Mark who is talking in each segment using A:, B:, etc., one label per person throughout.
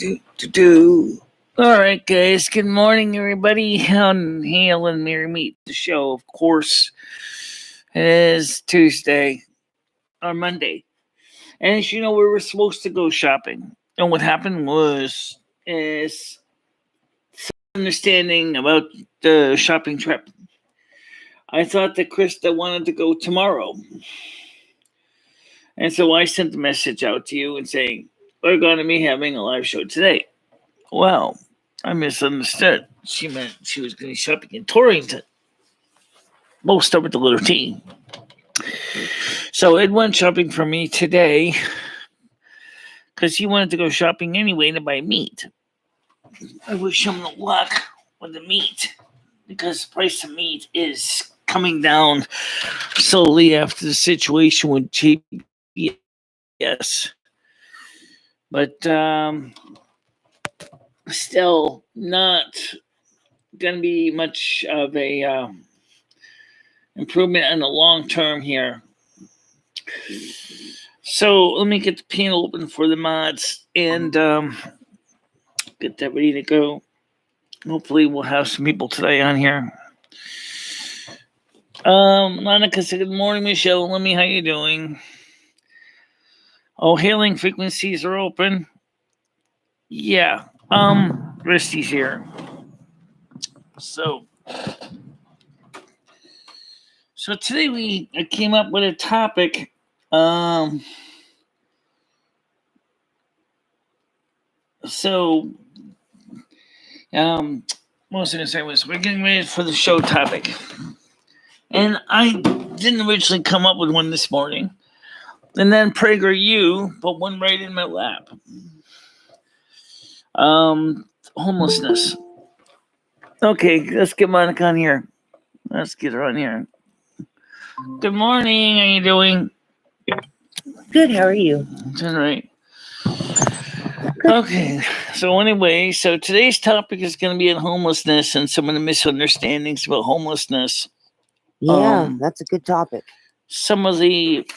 A: All right, guys. Good morning, everybody. On Hail and Mary Meet the Show, of course. It is Tuesday or Monday. And as you know, we were supposed to go shopping. And what happened was understanding about the shopping trip. I thought that Krista wanted to go tomorrow. And so I sent the message out to you and saying, we're going to be having a live show today. Well, I misunderstood. She meant she was going to be shopping in Torrington. We'll start with the letter T. So Ed went shopping for me today because he wanted to go shopping anyway to buy meat. I wish him the luck with the meat because the price of meat is coming down slowly after the situation with GPS. But still not going to be much of a improvement in the long term here. So let me get the panel open for the mods and get that ready to go. Hopefully we'll have some people today on here. Monica said, good morning, Michelle. Let me, how you doing? Oh, hailing frequencies are open. Yeah. Risty's here. So today I came up with a topic. What was I going to say was we're getting ready for the show topic. And I didn't originally come up with one this morning. And then PragerU put one right in my lap. Homelessness. Okay, let's get Monica on here. Let's get her on here. Good morning. How you doing?
B: Good. How are you?
A: All right. Okay. So anyway, today's topic is going to be on homelessness and some of the misunderstandings about homelessness.
B: Yeah, that's a good topic.
A: Some of the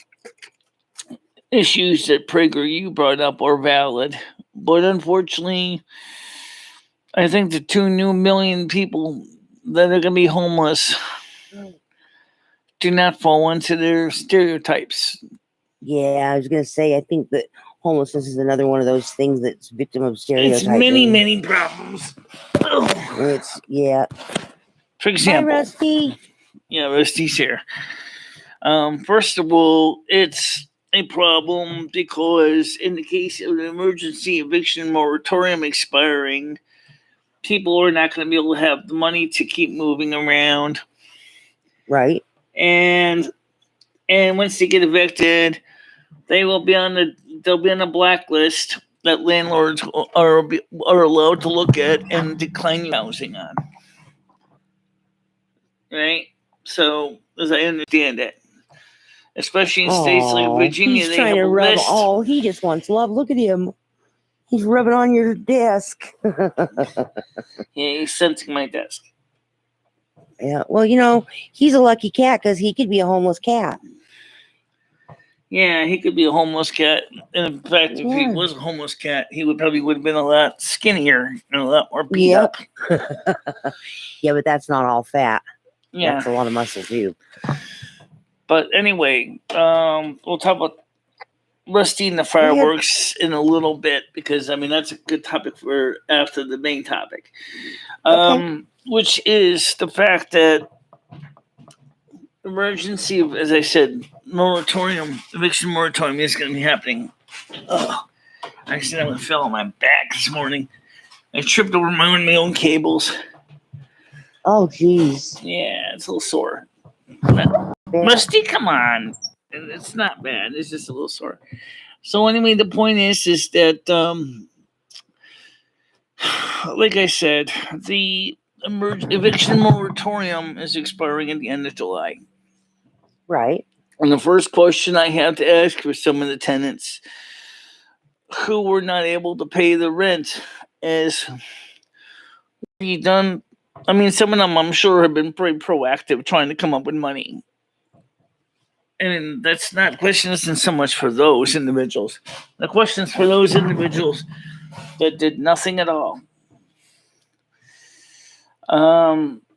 A: issues that PragerU brought up are valid, but unfortunately, I think the 2 million people that are going to be homeless do not fall into their stereotypes.
B: Yeah, I was going to say, I think that homelessness is another one of those things that's victim of stereotyping.
A: It's many problems.
B: Yeah.
A: For example.
B: Hi, Rusty.
A: Yeah, Rusty's here. First of all, it's a problem because in the case of an emergency eviction moratorium expiring, people are not going to be able to have the money to keep moving around.
B: Right.
A: And once they get evicted, they will be on the blacklist that landlords are allowed to look at and decline housing on. Right? So, as I understand it, especially in states like Virginia,
B: he's trying to rub. Oh, he just wants love. Look at him. He's rubbing on your desk.
A: Yeah, he's sensing my desk.
B: Yeah, well, he's a lucky cat because he could be a homeless cat.
A: Yeah, he could be a homeless cat. And in fact, if he was a homeless cat, he would have been a lot skinnier and a lot more beat up.
B: Yeah, but that's not all fat.
A: Yeah.
B: That's a lot of muscle too.
A: But anyway, we'll talk about Rusty and the fireworks in a little bit because, that's a good topic for after the main topic. Which is the fact that emergency, as I said, eviction moratorium is going to be happening. I accidentally fell on my back this morning. I tripped over my own cables.
B: Oh, geez.
A: Yeah, it's a little sore. Rusty, come on. It's not bad. It's just a little sore. So anyway, the point is that, like I said, the eviction moratorium is expiring at the end of July.
B: Right.
A: And the first question I have to ask for some of the tenants who were not able to pay the rent is, what have you done? Some of them, I'm sure, have been pretty proactive trying to come up with money. And that's not question isn't so much for those individuals. The question is for those individuals that did nothing at all.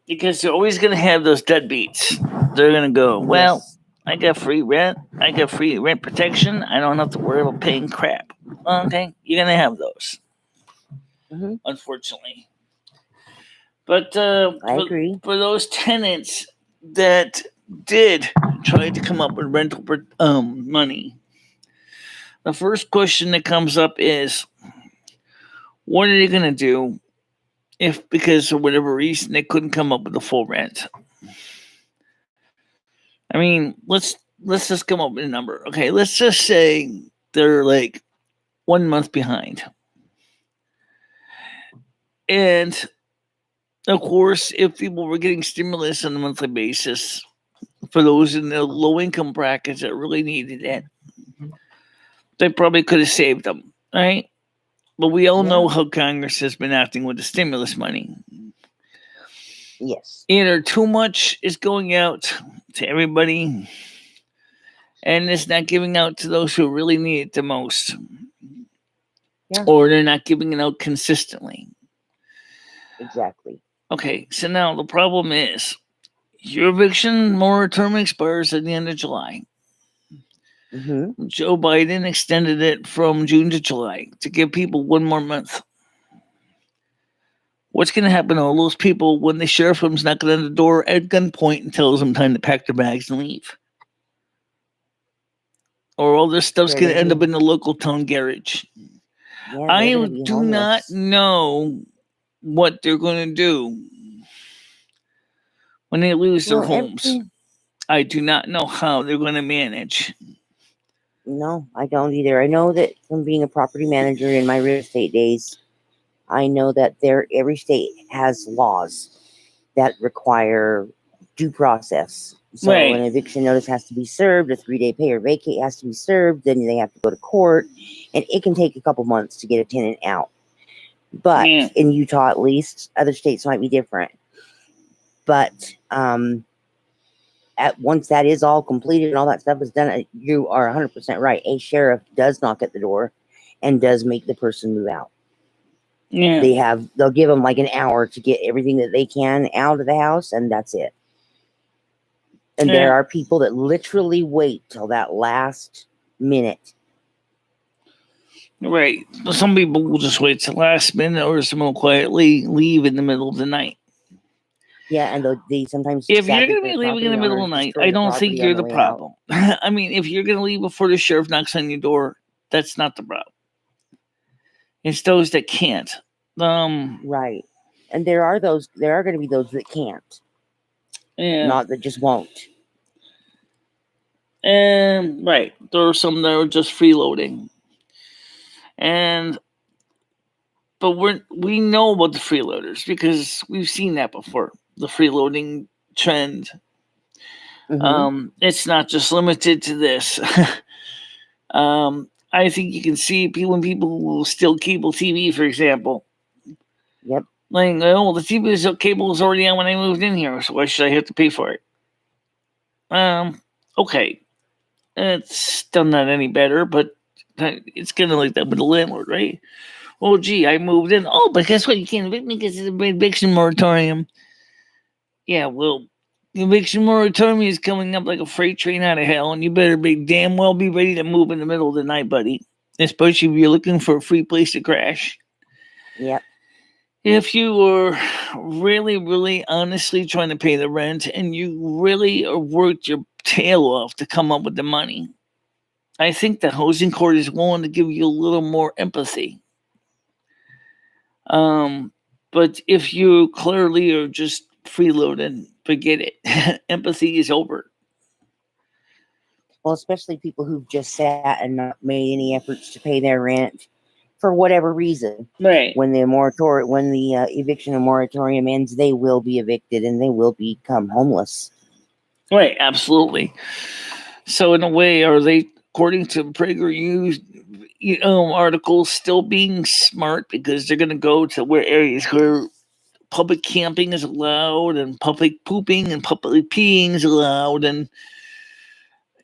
A: Because they're always going to have those deadbeats. They're going to go, well,
B: Yes.
A: I got free rent. I got free rent protection. I don't have to worry about paying crap. Okay, you're going to have those, unfortunately. But
B: I agree.
A: for those tenants that did try to come up with rental money, the first question that comes up is, what are they going to do if, because of whatever reason, they couldn't come up with the full rent? I mean, let's just come up with a number. Okay, let's just say they're like 1 month behind. And of course, if people were getting stimulus on a monthly basis, for those in the low income brackets that really needed it, they probably could have saved them, right? But we all know how Congress has been acting with the stimulus money.
B: Yes.
A: Either too much is going out to everybody, and it's not giving out to those who really need it the most.
B: Yeah.
A: Or they're not giving it out consistently.
B: Exactly.
A: Okay, so now the problem is your eviction moratorium expires at the end of July. Joe Biden extended it from June to July to give people 1 more month. What's going to happen to all those people when the sheriff comes knocking on the door at gunpoint and tells them time to pack their bags and leave? Or all this stuff's going to end up in the local town garage.
B: Yeah,
A: I do not know what they're going to do when they lose their homes. I do not know how they're going to manage.
B: No, I don't either. I know that from being a property manager in my real estate days, I know that every state has laws that require due process. So an eviction notice has to be served, a 3-day pay or vacate has to be served, then they have to go to court, and it can take a couple months to get a tenant out. But in Utah, at least, other states might be different. But once that is all completed and all that stuff is done, you are 100% right. A sheriff does knock at the door and does make the person move out. Yeah. They'll give them like an hour to get everything that they can out of the house, and that's it. And there are people that literally wait till that last minute.
A: Right. Some people will just wait till the last minute, or some will quietly leave in the middle of the night.
B: Yeah, and they sometimes.
A: If you're going to be leaving in the middle of the night, I don't think you're the problem. I mean, if you're going to leave before the sheriff knocks on your door, that's not the problem. It's those that can't.
B: Right. And there are going to be those that can't. Yeah. Not that just won't.
A: And right. There are some that are just freeloading. But we know about the freeloaders because we've seen that before. The freeloading trend. It's not just limited to this. I think you can see when people will steal cable TV, for example.
B: Yep.
A: Like, the cable was already on when I moved in here, so why should I have to pay for it? Okay. It's still not any better, but it's kind of like that with the landlord, right? Oh, gee, I moved in. Oh, but guess what? You can't evict me because it's an eviction moratorium. Yeah, well, the eviction moratorium is coming up like a freight train out of hell, and you better damn well be ready to move in the middle of the night, buddy. Especially if you're looking for a free place to crash.
B: Yep.
A: If you are really, really honestly trying to pay the rent and you really worked your tail off to come up with the money, I think the housing court is willing to give you a little more empathy. But if you clearly are just freeloading, forget it. Empathy is over.
B: Well, especially people who've just sat and not made any efforts to pay their rent for whatever reason.
A: Right.
B: When the eviction and moratorium ends, they will be evicted and they will become homeless.
A: Right, absolutely. So in a way, are they, according to PragerU articles, still being smart because they're going to go to areas where public camping is allowed and public pooping and public peeing is allowed, and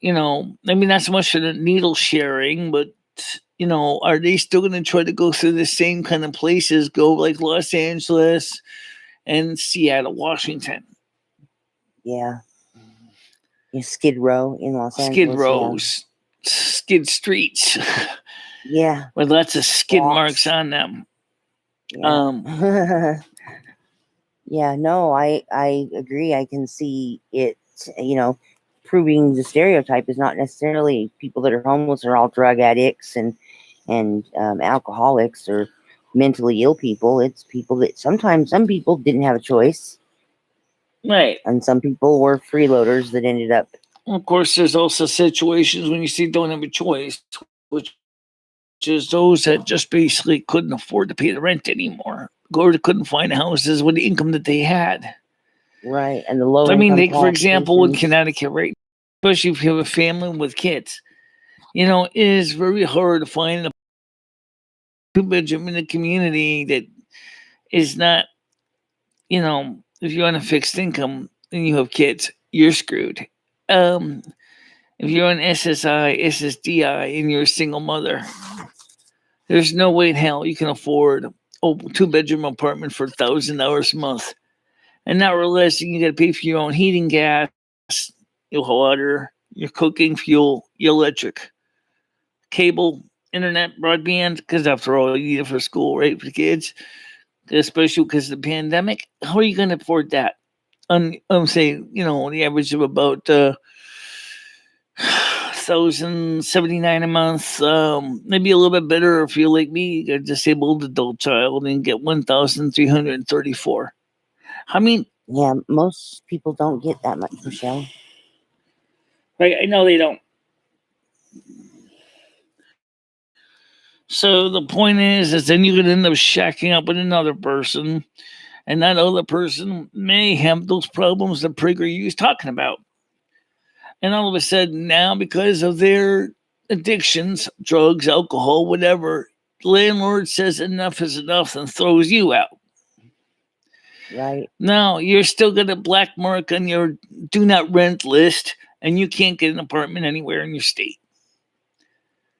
A: not so much for the needle sharing, but are they still going to try to go through the same kind of places, go like Los Angeles and Seattle, Washington?
B: Yeah. Skid Row in Los
A: Skid
B: Angeles.
A: rows, skid streets
B: Yeah.
A: with lots of skid
B: Walks.
A: marks on them.
B: Yeah. Yeah, no, I agree. I can see it, proving the stereotype is not necessarily people that are homeless are all drug addicts and alcoholics or mentally ill people. It's people that sometimes some people didn't have a choice.
A: Right.
B: And some people were freeloaders that ended up.
A: Of course, there's also situations when you see don't have a choice, which is those that just basically couldn't afford to pay the rent anymore, or couldn't find houses with the income that they had.
B: Right, and the low
A: I mean,
B: income
A: for example, in
B: qualifications.
A: Connecticut, right, especially if you have a family with kids, it is very hard to find a two-bedroom in a community that is not, if you're on a fixed income and you have kids, you're screwed. If you're on SSI, SSDI, and you're a single mother, there's no way in hell you can afford a 2-bedroom apartment for $1,000 a month, and not realizing you got to pay for your own heating, gas, your water, your cooking fuel, your electric, cable, internet, broadband. Because after all, you need it for school, right, for the kids. Especially because of the pandemic. How are you going to afford that? I'm saying, the average of about 1,079 a month. Maybe a little bit better if you're like me, you got a disabled adult child, and get 1,334. I mean,
B: yeah, most people don't get that much, Michelle.
A: Right? I know they don't. So the point is then you could end up shacking up with another person, and that other person may have those problems that PragerU is talking about. And all of a sudden now, because of their addictions, drugs, alcohol, whatever, the landlord says enough is enough and throws you out.
B: Right.
A: Now you're still got a black mark on your do not rent list, and you can't get an apartment anywhere in your state.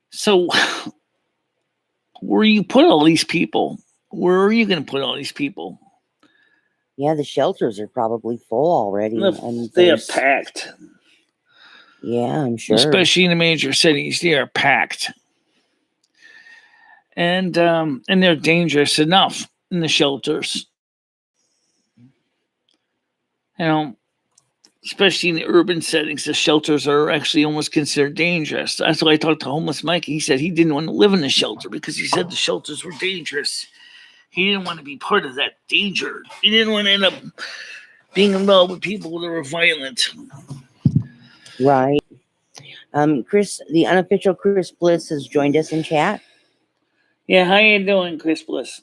A: So where you put all these people? Where are you going to put all these people?
B: Yeah, the shelters are probably full already.
A: They are packed.
B: Yeah, I'm sure.
A: Especially in the major cities, they are packed. And they're dangerous enough in the shelters. Especially in the urban settings, the shelters are actually almost considered dangerous. That's why I talked to homeless Mike. He said he didn't want to live in a shelter because he said the shelters were dangerous. He didn't want to be part of that danger. He didn't want to end up being involved with people that were violent.
B: Right. Chris, the unofficial Chris Bliss has joined us in chat.
A: Yeah, how you doing, Chris Bliss?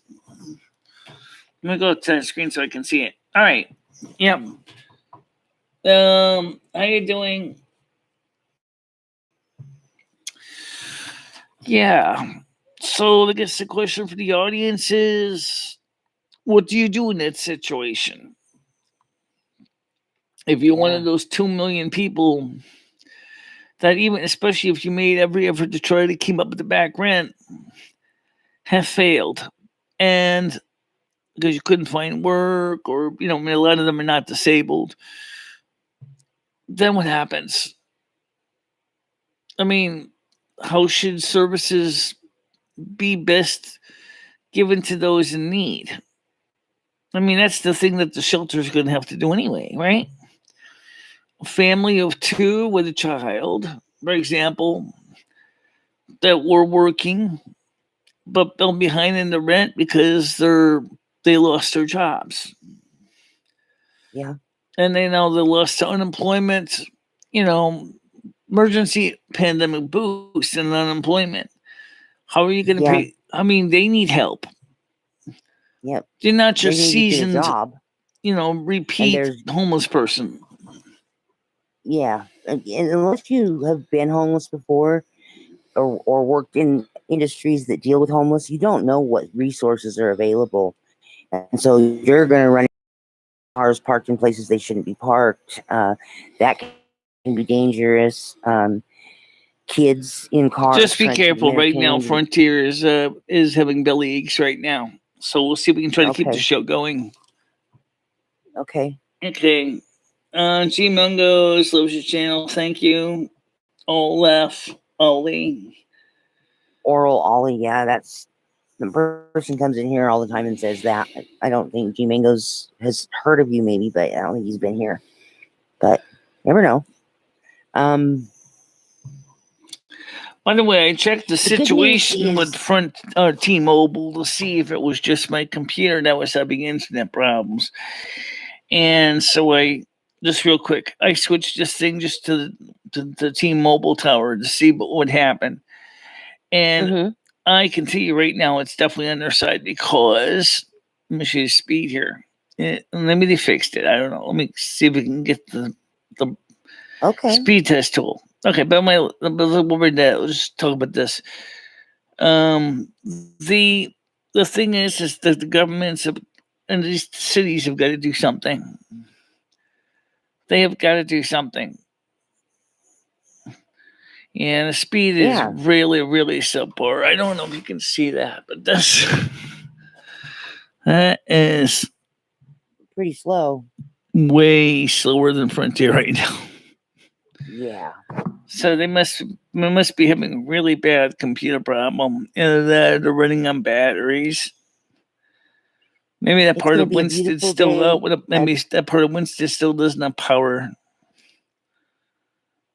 A: Let me go to the screen so I can see it. All right. Yep. How you doing? Yeah. So I guess the question for the audience is, what do you do in that situation? If you're one of those 2 million people that even, especially if you made every effort to try to keep up with the back rent, have failed. And because you couldn't find work, or, a lot of them are not disabled, then what happens? I mean, how should services be best given to those in need? I mean, that's the thing that the shelter is going to have to do anyway, right? A family of 2 with a child, for example, that were working but fell behind in the rent because they lost their jobs.
B: Yeah.
A: And they lost to unemployment, emergency pandemic boost and unemployment. How are you going to pay? I mean, they need help.
B: Yep.
A: They're not just seasoned,
B: job.
A: Repeat homeless person.
B: Yeah. And unless you have been homeless before or worked in industries that deal with homeless, you don't know what resources are available. And so you're going to run cars parked in places they shouldn't be parked. That can be dangerous. kids in cars.
A: Just be
B: trying to keep
A: careful.
B: them
A: Right now,
B: entertained.
A: Frontier is having belly aches right now. So we'll see if we can try to keep the
B: Okay.
A: show going.
B: Okay.
A: Okay. G Mungos loves your channel. Thank you. Olaf, Ollie.
B: Oral Ollie, yeah, that's the person comes in here all the time and says that. I don't think G Mangoes has heard of you, maybe, but I don't think he's been here. But never know.
A: By the way, I checked the situation with T-Mobile to see if it was just my computer that was having internet problems. And so I just real quick, I switched this thing just to the T-Mobile tower to see what would happen. And I can tell you right now, it's definitely on their side because let me show you speed here. Maybe they fixed it. I don't know. Let me see if we can get the speed test tool. Okay, but let's just talk about this. The thing is that the governments and these cities have got to do something. They have got to do something. And the speed is really, really subpar. I don't know if you can see that, but that is
B: pretty slow.
A: Way slower than Frontier right now.
B: Yeah.
A: So they must be having a really bad computer problem. They're running on batteries. Maybe that part of Winston still out. Maybe that part of Winston still doesn't have power.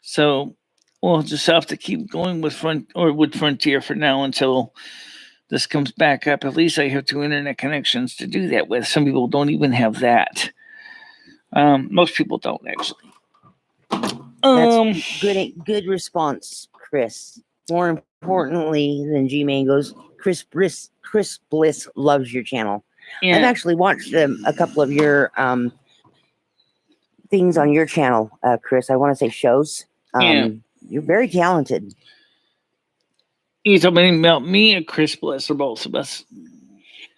A: So we'll just have to keep going with Frontier for now until this comes back up. At least I have 2 internet connections to do that with. Some people don't even have that. Most people don't actually.
B: That's good response, Chris. More importantly than G Mangoes, Chris Bliss loves your channel. Yeah. I've actually watched a couple of your things on your channel, Chris. I want to say shows. You're very talented.
A: You talking about me or Chris Bliss or both of us?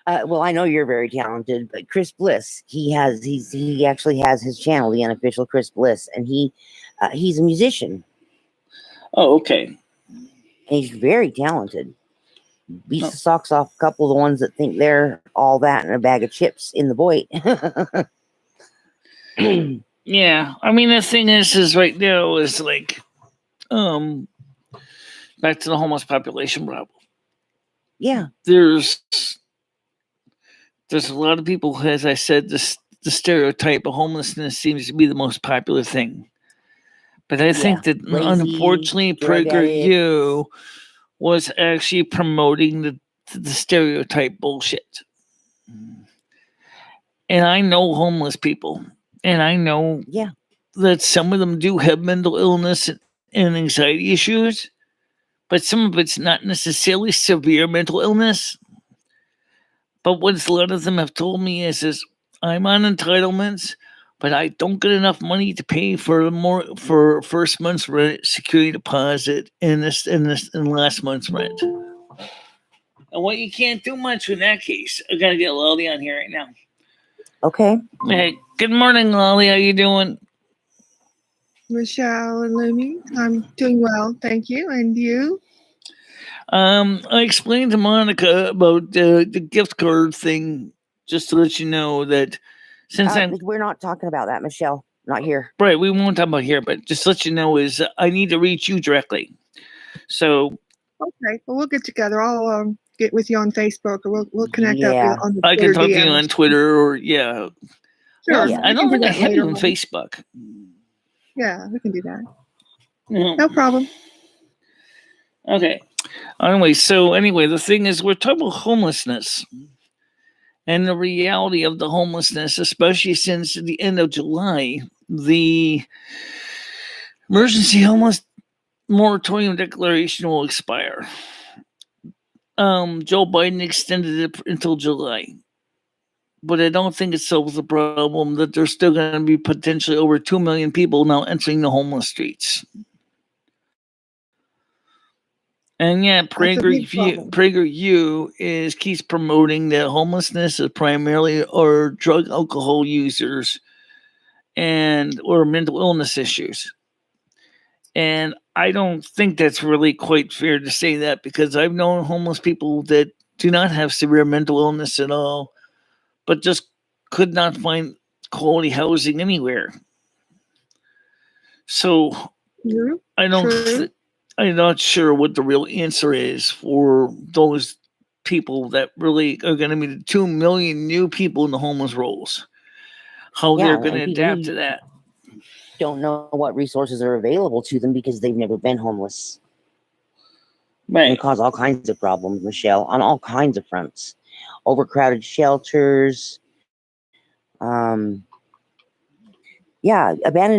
B: Well, I know you're very talented, but Chris Bliss, he actually has his channel, the unofficial Chris Bliss, and he's a musician.
A: Oh, okay.
B: And he's very talented. Beats the socks off a couple of the ones that think they're all that and a bag of chips in the void.
A: Yeah, I mean the thing is right now is like, back to the homeless population problem.
B: Yeah,
A: there's a lot of people, as I said, the stereotype of homelessness seems to be the most popular thing. But I think that unfortunately, PragerU was actually promoting the stereotype bullshit. And I know homeless people, and I know that some of them do have mental illness and anxiety issues, but some of it's not necessarily severe mental illness. But what a lot of them have told me is I'm on entitlements, but I don't get enough money to pay for first month's rent, security deposit, and last month's rent. And what you can't do much in that case. I gotta get Lolly on here right now.
B: Okay.
A: Hey, good morning, Lolly. How you doing?
C: MicheleMarieDalene, I'm doing well, thank you. And you?
A: I explained to Monica about the gift card thing, just to let you know that since
B: we're not talking about that, Michelle. Not here.
A: Right, we won't talk about here, but just to let you know is I need to reach you directly. So
C: okay, well we'll get together. I'll get with you on Facebook, or we'll connect up on the Twitter.
A: I can talk
C: DM.
A: to you on Twitter or
C: Sure.
A: I don't think I have you on Facebook.
C: Yeah, we can do that. No problem.
A: Okay. Anyway, the thing is, we're talking about homelessness and the reality of the homelessness, especially since the end of July, the emergency homeless moratorium declaration will expire. Joe Biden extended it until July, but I don't think it solves the problem that there's still going to be potentially over 2 million people now entering the homeless streets. And yeah, PragerU keeps promoting that homelessness is primarily or drug alcohol users or mental illness issues. And I don't think that's really quite fair to say that, because I've known homeless people that do not have severe mental illness at all, but just could not find quality housing anywhere. So I don't. I'm not sure what the real answer is for those people that really are going to be the 2 million new people in the homeless rolls. How they're going to adapt to that.
B: Don't know what resources are available to them because they've never been homeless.
A: Right.
B: And cause all kinds of problems, Michelle, on all kinds of fronts. Overcrowded shelters, abandoned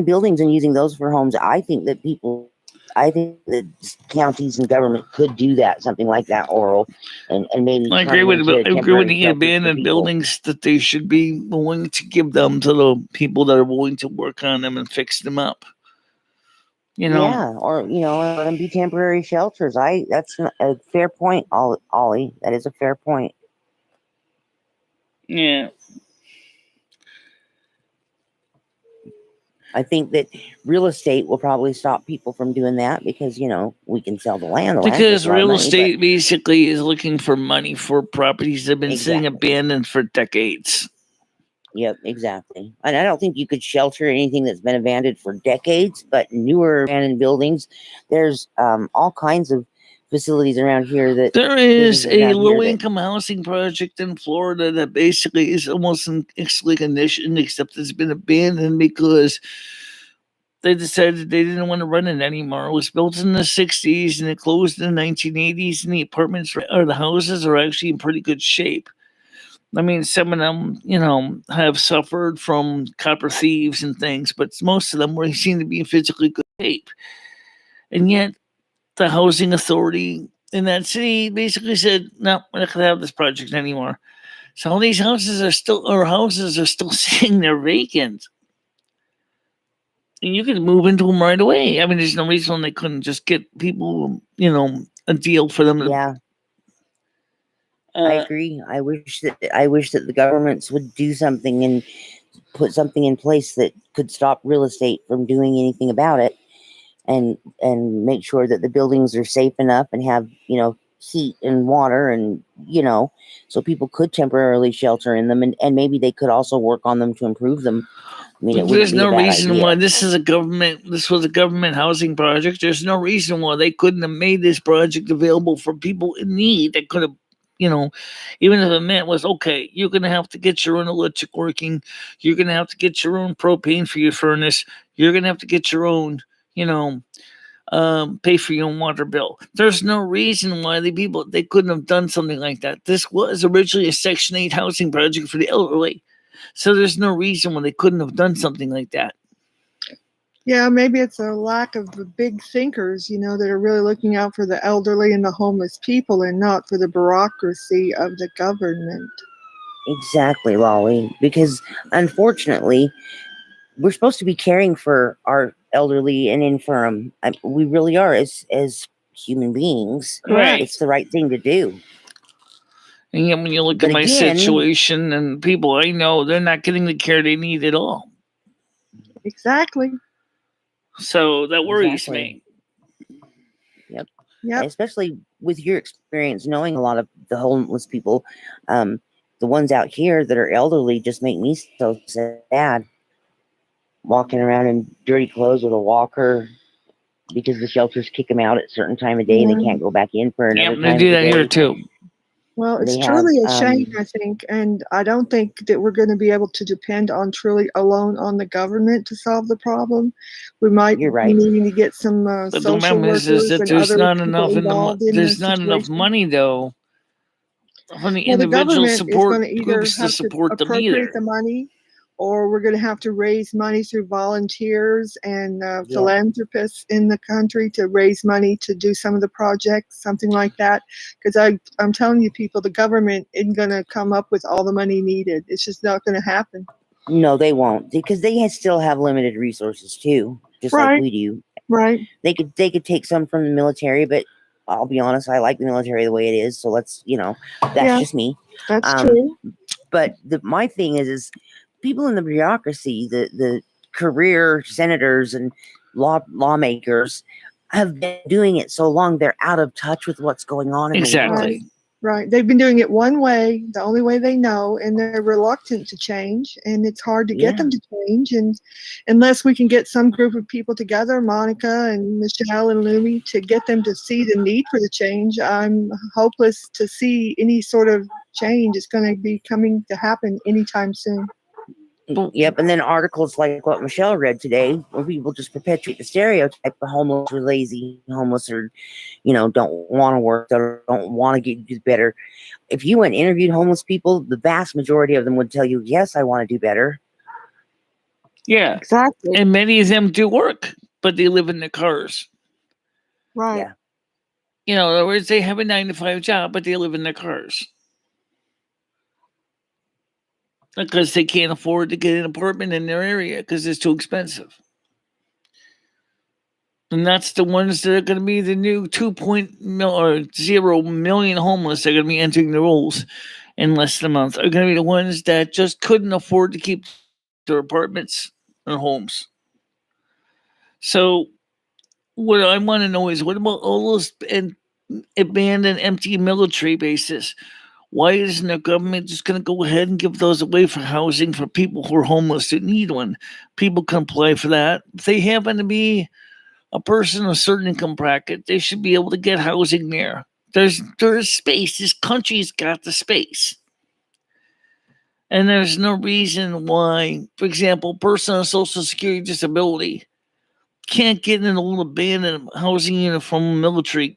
B: buildings and using those for homes. I think that counties and government could do that, something like that, Oral, and maybe.
A: I agree with the abandoned buildings, that they should be willing to give them to the people that are willing to work on them and fix them up.
B: Or let them be temporary shelters. That's a fair point, Ollie. That is a fair point.
A: Yeah.
B: I think that real estate will probably stop people from doing that because, we can sell the land.
A: Because real estate basically is looking for money for properties that have been sitting abandoned for decades.
B: Yep, exactly. And I don't think you could shelter anything that's been abandoned for decades, but newer abandoned buildings, there's all kinds of facilities around here that
A: there is a low-income housing project in Florida that basically is almost in excellent condition, except it's been abandoned because they decided they didn't want to run it anymore. It was built in the 60s and it closed in the 1980s, and the apartments or the houses are actually in pretty good shape. I mean, some of them, have suffered from copper thieves and things, but most of them seem to be in physically good shape. And yet, the housing authority in that city basically said, "No, we're not going to have this project anymore." So all these houses are still sitting there vacant, and you can move into them right away. I mean, there's no reason they couldn't just get people, a deal for them.
B: I agree. I wish that the governments would do something and put something in place that could stop real estate from doing anything about it, and make sure that the buildings are safe enough and have heat and water, and so people could temporarily shelter in them, and maybe they could also work on them to improve them. I mean,
A: there's no reason why this was a government housing project. There's no reason why they couldn't have made this project available for people in need. They could have, even if it meant was, okay, you're going to have to get your own electric working. You're going to have to get your own propane for your furnace. You're going to have to get your own, pay for your own water bill. There's no reason why they couldn't have done something like that. This was originally a Section 8 housing project for the elderly. So there's no reason why they couldn't have done something like that.
C: Yeah, maybe it's a lack of the big thinkers, that are really looking out for the elderly and the homeless people and not for the bureaucracy of the government.
B: Exactly, Lolly. Because unfortunately, we're supposed to be caring for our elderly and infirm. We really are as human beings.
A: Right.
B: It's the right thing to do.
A: And yet when you look at my situation and people I know, they're not getting the care they need at all.
C: Exactly.
A: So that worries me.
B: Yep. Especially with your experience knowing a lot of the homeless people. The ones out here that are elderly just make me so sad. Walking around in dirty clothes with a walker because the shelters kick them out at a certain time of day and they can't go back in for another time.
A: They do that here too.
C: Well, it's truly a shame, I think, and I don't think that we're going to be able to depend on truly alone on the government to solve the problem. We might be needing to get some social workers and other people involved in
A: there's not enough money, though, from the individual support groups to support them either.
C: The money, or we're going to have to raise money through volunteers and philanthropists in the country to raise money to do some of the projects, something like that. Because I'm telling you, people, the government isn't going to come up with all the money needed. It's just not going to happen.
B: No, they won't, because they still have limited resources too, just like we do.
C: Right.
B: They could take some from the military, but I'll be honest, I like the military the way it is. So let's, that's just me.
C: That's true.
B: But my thing is people in the bureaucracy, the career senators and lawmakers, have been doing it so long, they're out of touch with what's going on in the world.
A: Exactly.
C: Right. They've been doing it one way, the only way they know, and they're reluctant to change. And it's hard to get them to change. And unless we can get some group of people together, Monica and Michelle and Lumi, to get them to see the need for the change, I'm hopeless to see any sort of change is going to be coming to happen anytime soon.
B: Yep, and then articles like what Michelle read today, where people just perpetuate the stereotype the homeless are lazy, homeless are, don't want to work, don't want to get better. If you went and interviewed homeless people, the vast majority of them would tell you, yes, I want to do better.
A: Yeah.
C: Exactly.
A: And many of them do work, but they live in their cars.
C: Right.
B: Yeah.
A: In other words, they have a 9-to-5 job, but they live in their cars. Because they can't afford to get an apartment in their area because it's too expensive. And that's the ones that are going to be the new 2.0 million homeless that are going to be entering the rolls in less than a month. Are going to be the ones that just couldn't afford to keep their apartments and homes. So what I want to know is, what about all those abandoned, empty military bases? Why isn't the government just going to go ahead and give those away for housing for people who are homeless that need one? People can apply for that. If they happen to be a person of a certain income bracket, they should be able to get housing there. There's space. This country's got the space. And there's no reason why, for example, a person on Social Security disability can't get in an old abandoned housing unit from a military,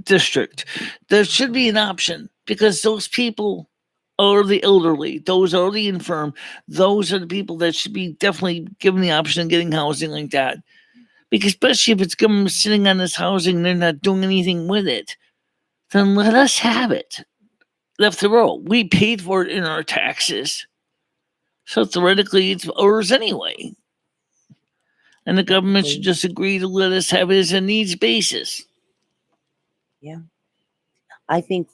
A: district. There should be an option, because those people are the elderly, those are the infirm, those are the people that should be definitely given the option of getting housing like that. Because especially if it's government sitting on this housing and they're not doing anything with it, then let us have it. After all, we paid for it in our taxes. So theoretically, it's ours anyway. And the government should just agree to let us have it as a needs basis.
B: Yeah. I think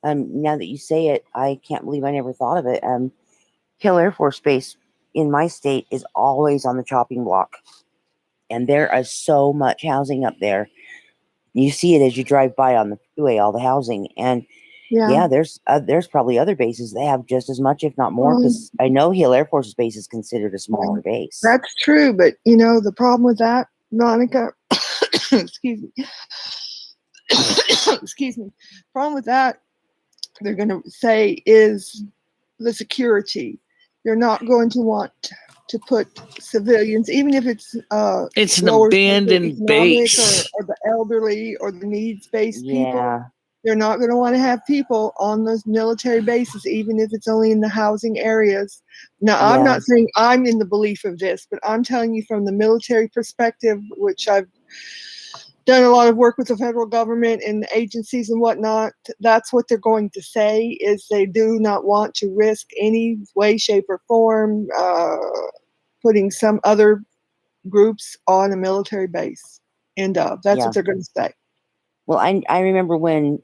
B: now that you say it, I can't believe I never thought of it. Hill Air Force Base in my state is always on the chopping block. And there is so much housing up there. You see it as you drive by on the freeway, all the housing. And there's probably other bases that have just as much, if not more, because I know Hill Air Force Base is considered a smaller base.
C: That's true, but the problem with that, Monica, excuse me, excuse me, problem with that, they're going to say, is the security. They're not going to want to put civilians, even if it's
A: an abandoned base,
C: or the elderly or the needs-based people. They're not going to want to have people on those military bases, even if it's only in the housing areas. Now, I'm not saying I'm in the belief of this, but I'm telling you from the military perspective, which I've done a lot of work with the federal government and agencies and whatnot, that's what they're going to say, is they do not want to risk any way, shape, or form putting some other groups on a military base. And that's what they're going to say.
B: Well, I remember when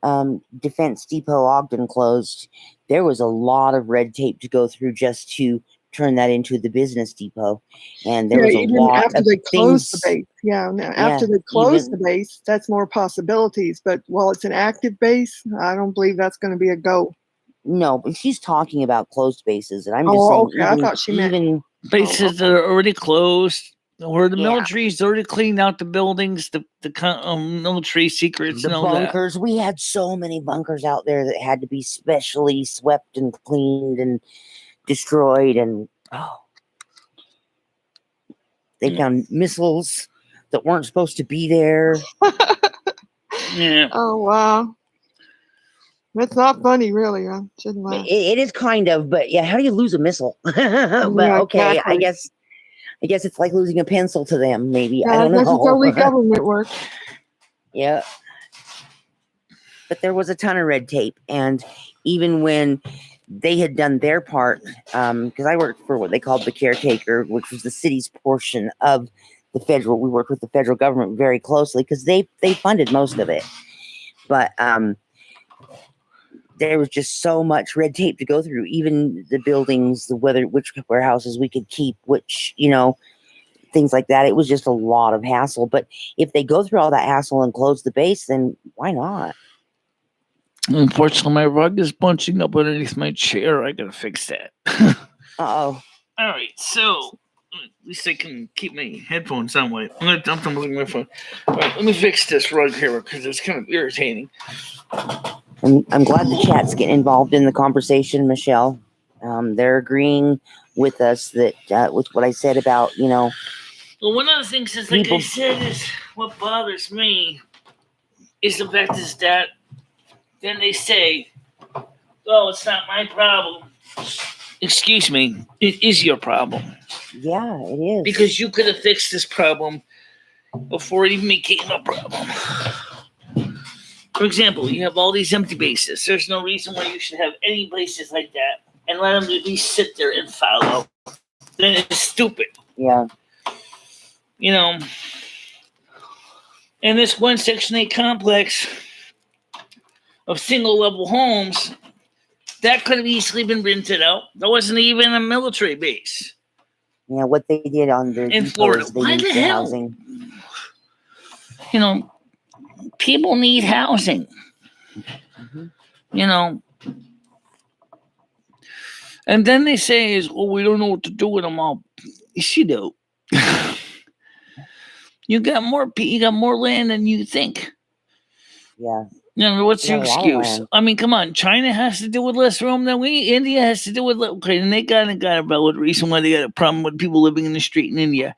B: Defense Depot Ogden closed, there was a lot of red tape to go through just to turn that into the business depot. And there was a lot
C: after
B: of
C: they closed
B: things.
C: the base. After they closed the base, that's more possibilities. But while it's an active base, I don't believe that's going to be a go.
B: No, but she's talking about closed bases. And I'm just saying,
C: okay. I thought she meant
A: bases that are already closed, where the military's already cleaned out the buildings, the military secrets,
B: the
A: and all
B: bunkers.
A: that.
B: We had so many bunkers out there that had to be specially swept and cleaned and destroyed, and they found missiles that weren't supposed to be there.
C: Oh wow, that's not funny, really. I shouldn't laugh.
B: It is kind of, but how do you lose a missile? But okay, exactly. I guess it's like losing a pencil to them. Maybe I don't know.
C: That's totally government work.
B: Yeah, but there was a ton of red tape, and even when they had done their part, because I worked for what they called the caretaker, which was the city's portion of the federal. We worked with the federal government very closely because they funded most of it, but there was just so much red tape to go through. Even the buildings, which warehouses we could keep, which things like that. It was just a lot of hassle. But if they go through all that hassle and close the base, then why not?
A: Unfortunately, my rug is bunching up underneath my chair. I gotta fix that.
B: Uh-oh.
A: All right, so at least I can keep my headphones on. I'm gonna dump them with my phone. All right, let me fix this rug here because it's kind of irritating.
B: I'm glad the chat's getting involved in the conversation, Michelle. They're agreeing with us that with what I said about,
A: Well, one of the things is, like
B: people-
A: I said, is what bothers me is the fact is that then they say, "Oh, it's not my problem." Excuse me, it is your problem.
B: Yeah, it is.
A: Because you could have fixed this problem before it even became a problem. For example, you have all these empty bases. There's no reason why you should have any bases like that and let them at least sit there and follow. Then it's stupid.
B: Yeah.
A: And this one Section 8 complex of single level homes, that could have easily been rented out. That wasn't even a military base.
B: Yeah, what they did on their
A: In
B: depot
A: Florida.
B: is they
A: Why
B: need
A: the
B: the
A: hell?
B: housing.
A: People need housing.
B: Mm-hmm.
A: And then they say is, "Oh, we don't know what to do with them all." Yes, you do. You got more land than you think.
B: Yeah.
A: What's
B: You
A: your
B: got a lot of
A: excuse?
B: land.
A: I mean, come on. China has to deal with less room than we. India has to deal with okay, and they got a valid reason why they got a problem with people living in the street in India.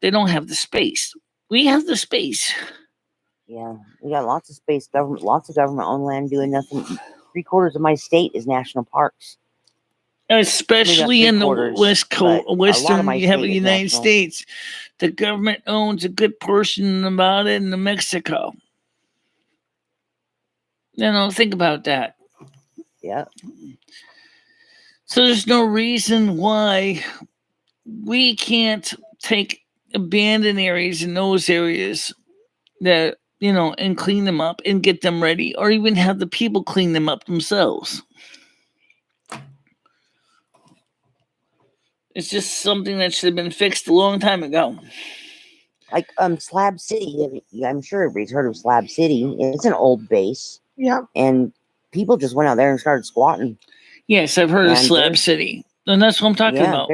A: They don't have the space. We have the space.
B: Yeah. We got lots of space, lots of government-owned land doing nothing. 3/4 of my state is national parks.
A: Especially in the West Coast, Western, you have the United
B: national.
A: States. The government owns a good portion about it in Mexico. Think about that.
B: Yeah.
A: So there's no reason why we can't take abandoned areas in those areas that, and clean them up and get them ready, or even have the people clean them up themselves. It's just something that should have been fixed a long time ago.
B: Like Slab City, I'm sure everybody's heard of Slab City. It's an old base.
C: Yeah.
B: And people just went out there and started squatting.
A: Yes, I've heard of Slab City. And that's what I'm talking about.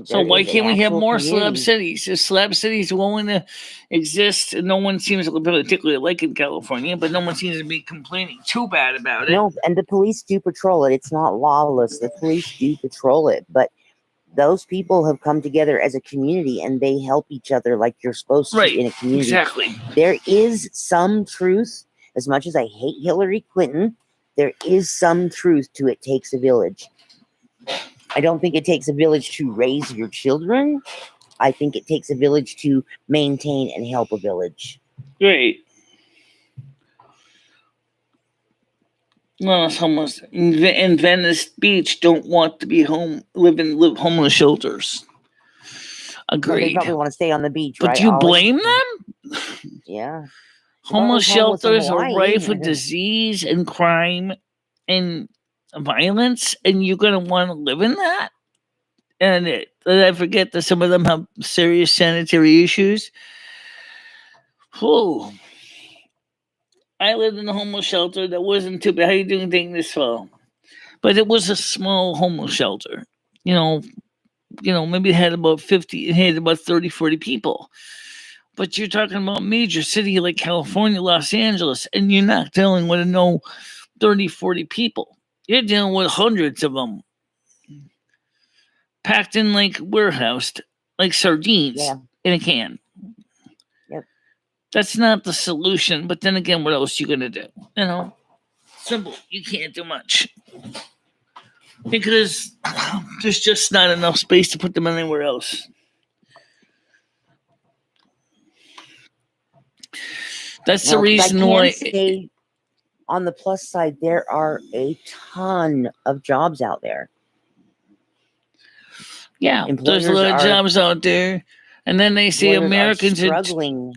A: So why can't we have more slab cities? If slab cities willing to exist, no one seems to particularly like in California, but no one seems to be complaining too bad about it.
B: No, and the police do patrol it. It's not lawless. The police do patrol it, but those people have come together as a community and they help each other like you're supposed to in a community.
A: Exactly.
B: There is some truth, as much as I hate Hillary Clinton, there is some truth to it takes a village. I don't think it takes a village to raise your children. I think it takes a village to maintain and help a village.
A: Great. No, homeless in Venice Beach don't want to be live homeless shelters. Agreed.
B: No, they probably want to stay on the beach,
A: but
B: right?
A: do you blame them?
B: Yeah.
A: Homeless shelters are rife with disease and crime and violence, and you're going to want to live in that? And I forget that some of them have serious sanitary issues. Whoa. I lived in a homeless shelter that wasn't too bad. How you doing this fall? But it was a small homeless shelter. Maybe it had about 30, 40 people. But you're talking about a major city like California, Los Angeles, and you're not dealing with 30, 40 people. You're dealing with hundreds of them. Packed in like warehoused, like sardines in a can.
B: Yep.
A: That's not the solution. But then again, what else are you going to do? Simple. You can't do much. Because there's just not enough space to put them anywhere else. That's the reason why.
B: On the plus side, there are a ton of jobs out there.
A: Yeah, there's a lot of jobs out there. And then they say Americans
B: are struggling.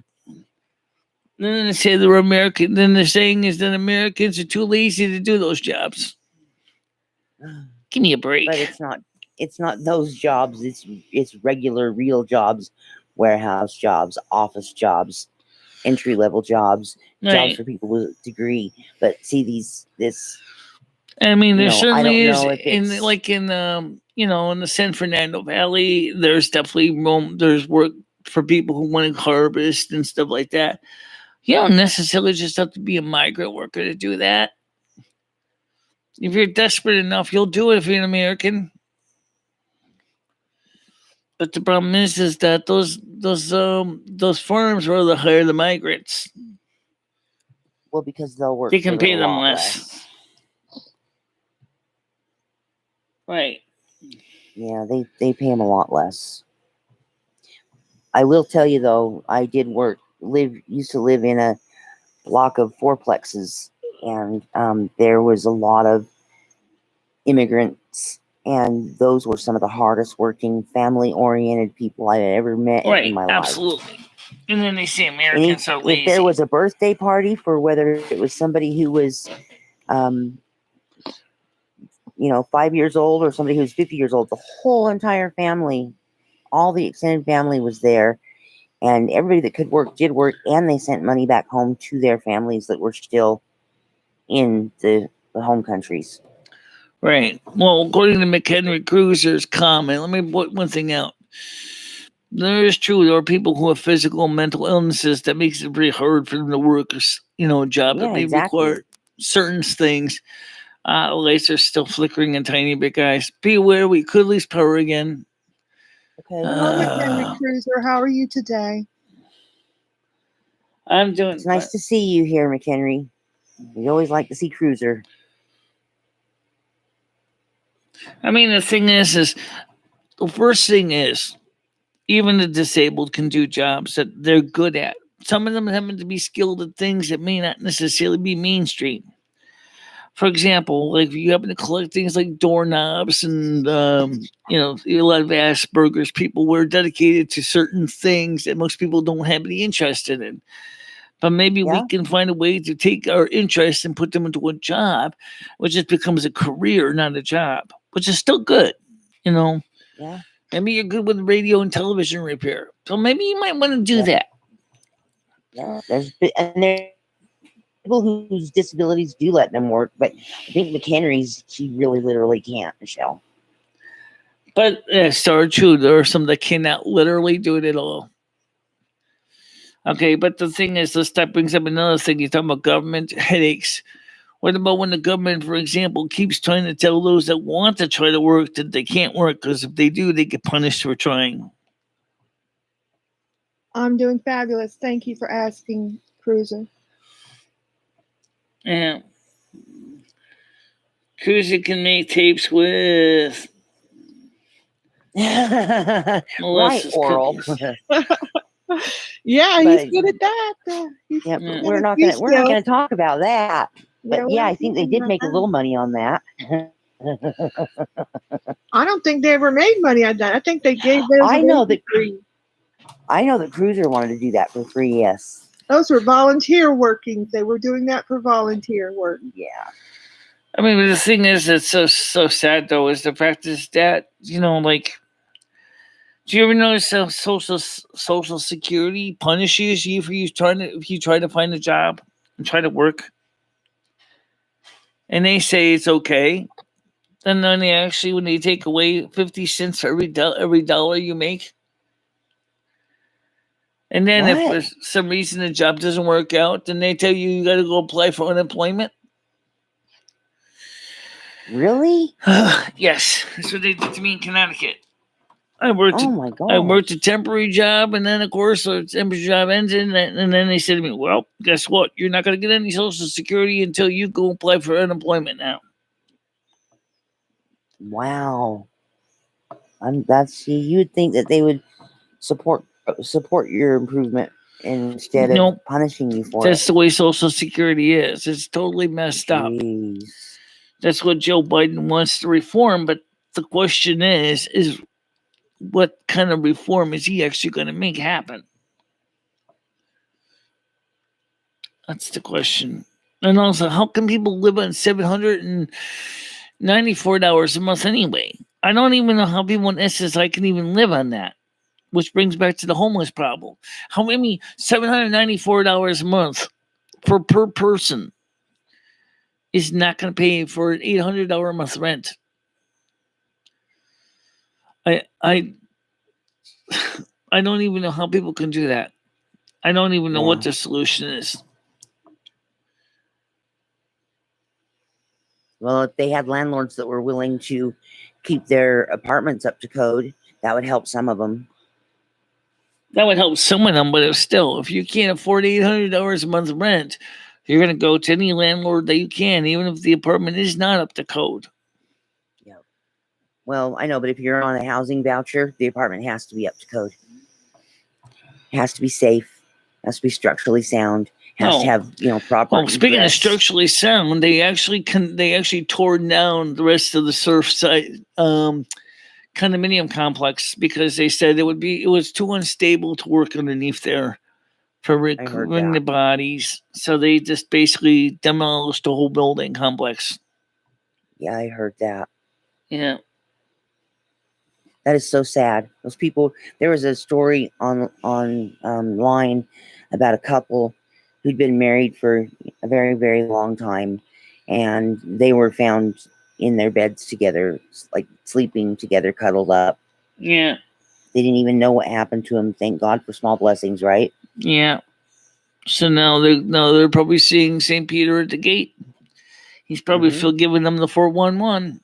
A: Then they say they're American. Then they're saying is that Americans are too lazy to do those jobs. Give me a break.
B: But it's not. it's not those jobs. It's regular, real jobs, warehouse jobs, office jobs, entry level jobs, jobs
A: Right.
B: for people with a degree. But see this.
A: I mean, there
B: I
A: certainly
B: don't
A: is
B: know if
A: in
B: it's
A: in in the San Fernando Valley. There's definitely there's work for people who want to harvest and stuff like that. You don't necessarily just have to be a migrant worker to do that. If you're desperate enough, you'll do it if you're an American. But the problem is that those farms rather hire the migrants.
B: well because they'll work
A: They
B: for
A: can
B: a
A: pay them
B: lot
A: less. Right.
B: Yeah, they pay them a lot less. I will tell you though, I did used to live in a block of fourplexes, and there was a lot of immigrants, and those were some of the hardest working, family oriented people I've ever met in
A: Right.
B: my life.
A: Absolutely. And then they say
B: And
A: Americans are lazy.
B: if there was a birthday party for whether it was somebody who was 5 years old or somebody who's 50 years old, the whole entire family, all the extended family was there, and everybody that could work did work, and they sent money back home to their families that were still in the home countries.
A: Right. Well, according to McHenry Cruiser's comment, let me point one thing out. There is true. There are people who have physical and mental illnesses that makes it very hard for them to work a job that
B: Yeah,
A: may
B: exactly.
A: require certain things. Lights are still flickering a tiny bit, guys. Be aware we could lose power again.
B: Okay.
C: Hello, McHenry Cruiser. How are you today?
A: I'm doing.
B: It's nice to see you here, McHenry. We always like to see Cruiser.
A: I mean, the thing is the first thing is, even the disabled can do jobs that they're good at. Some of them happen to be skilled at things that may not necessarily be mainstream. For example, like if you happen to collect things like doorknobs and a lot of Asperger's people were dedicated to certain things that most people don't have any interest in. But maybe we can find a way to take our interests and put them into a job, which just becomes a career, not a job, which is still good,
B: Yeah.
A: Maybe you're good with radio and television repair, so maybe you might want to do that.
B: Yeah, there's people whose disabilities do let them work, but I think McHenry's, she really literally can't, Michelle.
A: But so true, there are some that cannot literally do it at all. Okay, but the thing is, that brings up another thing. You're talking about government headaches. What about when the government, for example, keeps trying to tell those that want to try to work that they can't work because if they do, they get punished for trying?
C: I'm doing fabulous. Thank you for asking, Cruiser.
A: Yeah. Cruiser can make tapes with.
B: Right, Oral.
C: Yeah, he's good at that.
B: We're not gonna talk about that. But yeah, I think they did make a little money on that.
C: I don't think they ever made money on that. I think they gave those.
B: I know that Cruiser wanted to do that for free. Yes,
C: those were volunteer workings. They were doing that for volunteer work.
B: Yeah.
A: I mean, the thing is, that's so sad though, is the fact is that do you ever notice how Social Security punishes you if you try to find a job and try to work, and they say it's okay, and then they actually, when they take away 50 cents for every dollar you make, and then if for some reason the job doesn't work out, then they tell you got to go apply for unemployment.
B: Really?
A: Yes, that's what they did to me in Connecticut. I worked a temporary job, and then of course the temporary job ended, and then they said to me, "Well, guess what? You're not going to get any Social Security until you go apply for unemployment now."
B: Wow. You would think that they would support your improvement instead of punishing you for it.
A: That's the way Social Security is. It's totally messed up. That's what Joe Biden wants to reform, but the question is what kind of reform is he actually going to make happen? That's the question. And also, how can people live on $794 a month anyway? I don't even know how people in SSI can even live on that, which brings back to the homeless problem. How many $794 a month per person is not going to pay for an $800 a month rent? I I don't even know how people can do that. I don't even know what the solution is.
B: Well, if they had landlords that were willing to keep their apartments up to code, that would help some of them.
A: That would help some of them, but if you can't afford $800 a month rent, you're going to go to any landlord that you can, even if the apartment is not up to code.
B: Yeah. Well, I know, but if you're on a housing voucher, the apartment has to be up to code. It has to be safe. It has to be structurally sound. It has to have, proper.
A: Well, speaking of structurally sound, they actually tore down the rest of the Surfside condominium complex because they said it was too unstable to work underneath there for recovering the bodies. So they just basically demolished the whole building complex.
B: Yeah, I heard that.
A: Yeah.
B: That is so sad. Those people. There was a story on line about a couple who'd been married for a very, very long time, and they were found in their beds together, like sleeping together, cuddled up.
A: Yeah.
B: They didn't even know what happened to him. Thank God for small blessings, right?
A: Yeah. So now they're probably seeing St. Peter at the gate. He's probably still giving them the 411.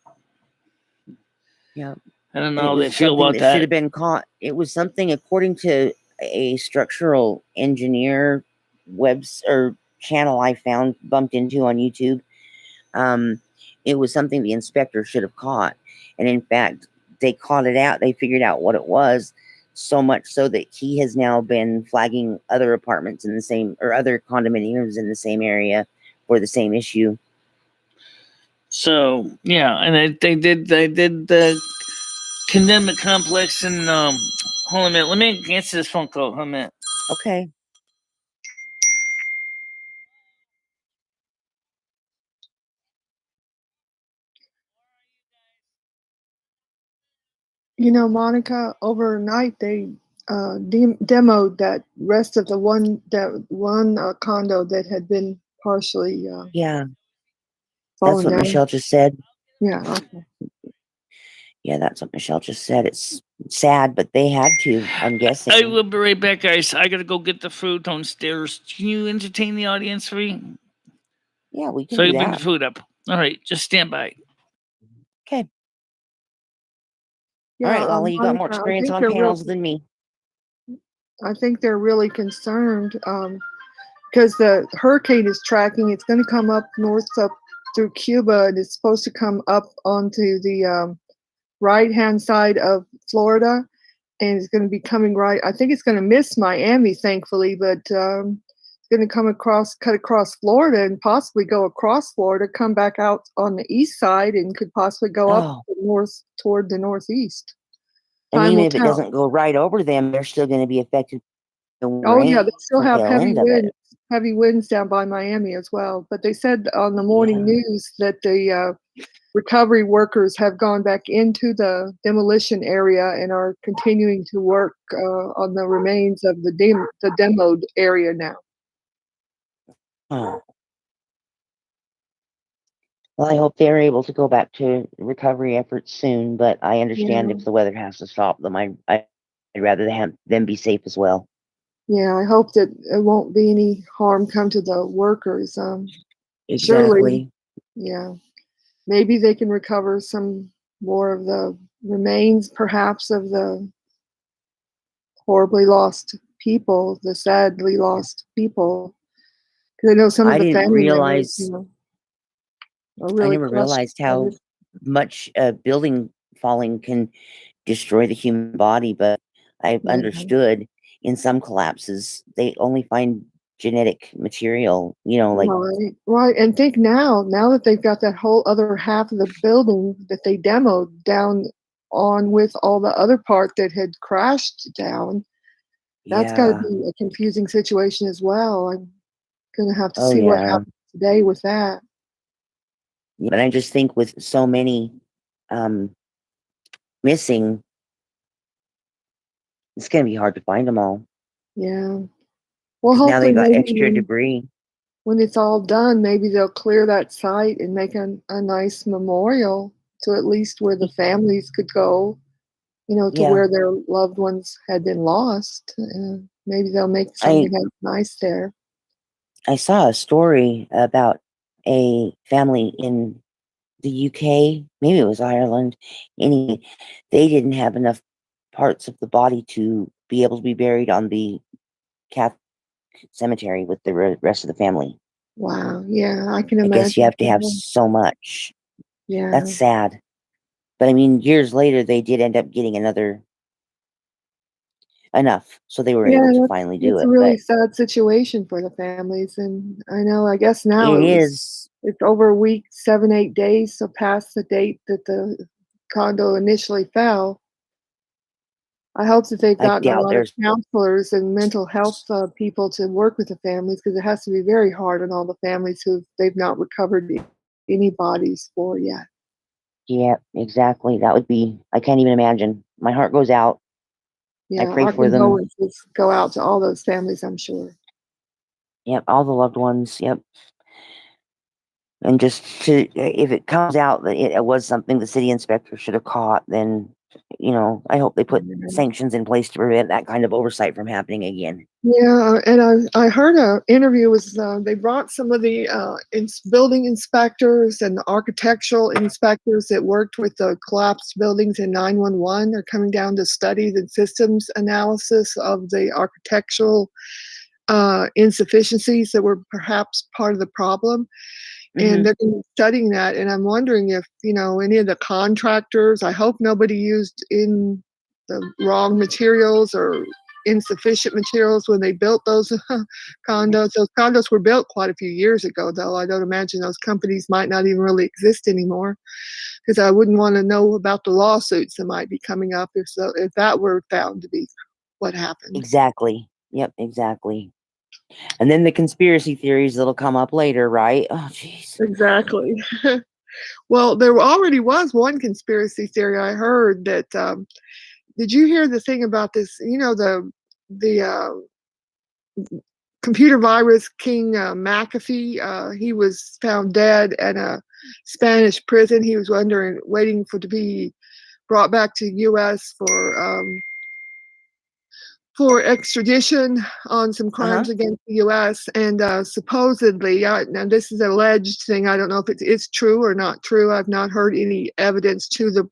B: Yeah.
A: I don't know how they feel about that.
B: Should have been caught. It was something, according to a structural engineer or channel I found, bumped into on YouTube. It was something the inspector should have caught, and in fact, they caught it out. They figured out what it was, so much so that he has now been flagging other apartments in the same, or other condominiums in the same area for the same issue.
A: So yeah, and they did condemn the complex, and hold on a minute. Let me answer this phone call. Hold on a minute.
B: Okay.
C: Monica, overnight they demoed that rest of the one condo that had been partially
B: Yeah.
C: fallen
B: That's what
C: down.
B: Michelle just said.
C: Yeah. Okay.
B: Yeah, that's what Michelle just said. It's sad, but they had to, I'm guessing.
A: I will be right back, guys. I gotta go get the food downstairs. Can you entertain the audience for me?
B: Yeah, we can
A: so
B: do
A: I can bring
B: that.
A: the food up. All right, just stand by.
B: Okay.
C: Yeah,
B: all right, Lolly, you got more experience on panels than me.
C: I think they're really concerned because the hurricane is tracking. It's going to come up north up through Cuba, and it's supposed to come up onto the right-hand side of Florida, and it's going to be coming right. I think it's going to miss Miami, thankfully, but it's going to cut across Florida, and possibly go across Florida, come back out on the east side, and could possibly go up north toward the northeast.
B: And even if it doesn't go right over them, they're still going to be affected.
C: Yeah, they still have heavy winds down by Miami as well. But they said on the morning news that the recovery workers have gone back into the demolition area and are continuing to work on the remains of the demoed area now.
B: Oh. Well, I hope they're able to go back to recovery efforts soon, but I understand if the weather has to stop them. I'd rather them be safe as well.
C: Yeah, I hope that it won't be any harm come to the workers.
B: Exactly.
C: Surely, yeah. Maybe they can recover some more of the remains, perhaps, of the horribly lost people, the sadly lost people. Because I know some of the family members, are really
B: I never realized how much building falling can destroy the human body, but I've understood in some collapses they only find genetic material,
C: right. And think now that they've got that whole other half of the building that they demoed down on with all the other part that had crashed down, that's got to be a confusing situation as well. I'm gonna have to see what happens today with that.
B: But I just think with so many missing, it's going to be hard to find them all.
C: Yeah. Well,
B: Because now
C: hopefully
B: they've got
C: maybe
B: extra debris.
C: when it's all done, maybe they'll clear that site and make a nice memorial to at least where the families could go, to
B: Yeah.
C: where their loved ones had been lost. Maybe they'll make something nice there.
B: I saw a story about a family in the UK, maybe it was Ireland. Anyway, they didn't have enough parts of the body to be able to be buried on the Catholic cemetery with the rest of the family.
C: Wow. Yeah, I can imagine.
B: I guess you have to have so much.
C: Yeah.
B: That's sad. But I mean, years later, they did end up getting enough, so they were able to finally do
C: it's
B: it.
C: a really
B: But
C: sad situation for the families, and I guess now
B: it is.
C: it's over a week, 7-8 days, so past the date that the condo initially fell. I hope that they've
B: I
C: gotten a
B: doubt
C: lot of
B: there's.
C: counselors and mental health people to work with the families, because it has to be very hard on all the families who they've not recovered any bodies for yet.
B: Yeah, exactly. That would be. I can't even imagine. My heart goes out.
C: Yeah,
B: I pray
C: our
B: for them.
C: condolences go out to all those families, I'm sure.
B: Yep, all the loved ones. Yep. And just to, if it comes out that it was something the city inspector should have caught, then, I hope they put sanctions in place to prevent that kind of oversight from happening again.
C: Yeah, and I heard an interview with, they brought some of the building inspectors and the architectural inspectors that worked with the collapsed buildings in 911. They're coming down to study the systems analysis of the architectural insufficiencies that were perhaps part of the problem. And they're studying that, and I'm wondering if, any of the contractors, I hope nobody used in the wrong materials or insufficient materials when they built those condos. Those condos were built quite a few years ago, though. I don't imagine those companies might not even really exist anymore, because I wouldn't want to know about the lawsuits that might be coming up if that were found to be what happened.
B: Exactly. Yep, exactly. And then the conspiracy theories that'll come up later, right? Oh, jeez.
C: Exactly. Well, there already was one conspiracy theory I heard that. Did you hear the thing about this? The computer virus king McAfee. He was found dead at a Spanish prison. He was waiting to be brought back to U.S. For extradition on some crimes against the U.S. And supposedly, now this is an alleged thing. I don't know if it's true or not true. I've not heard any evidence to the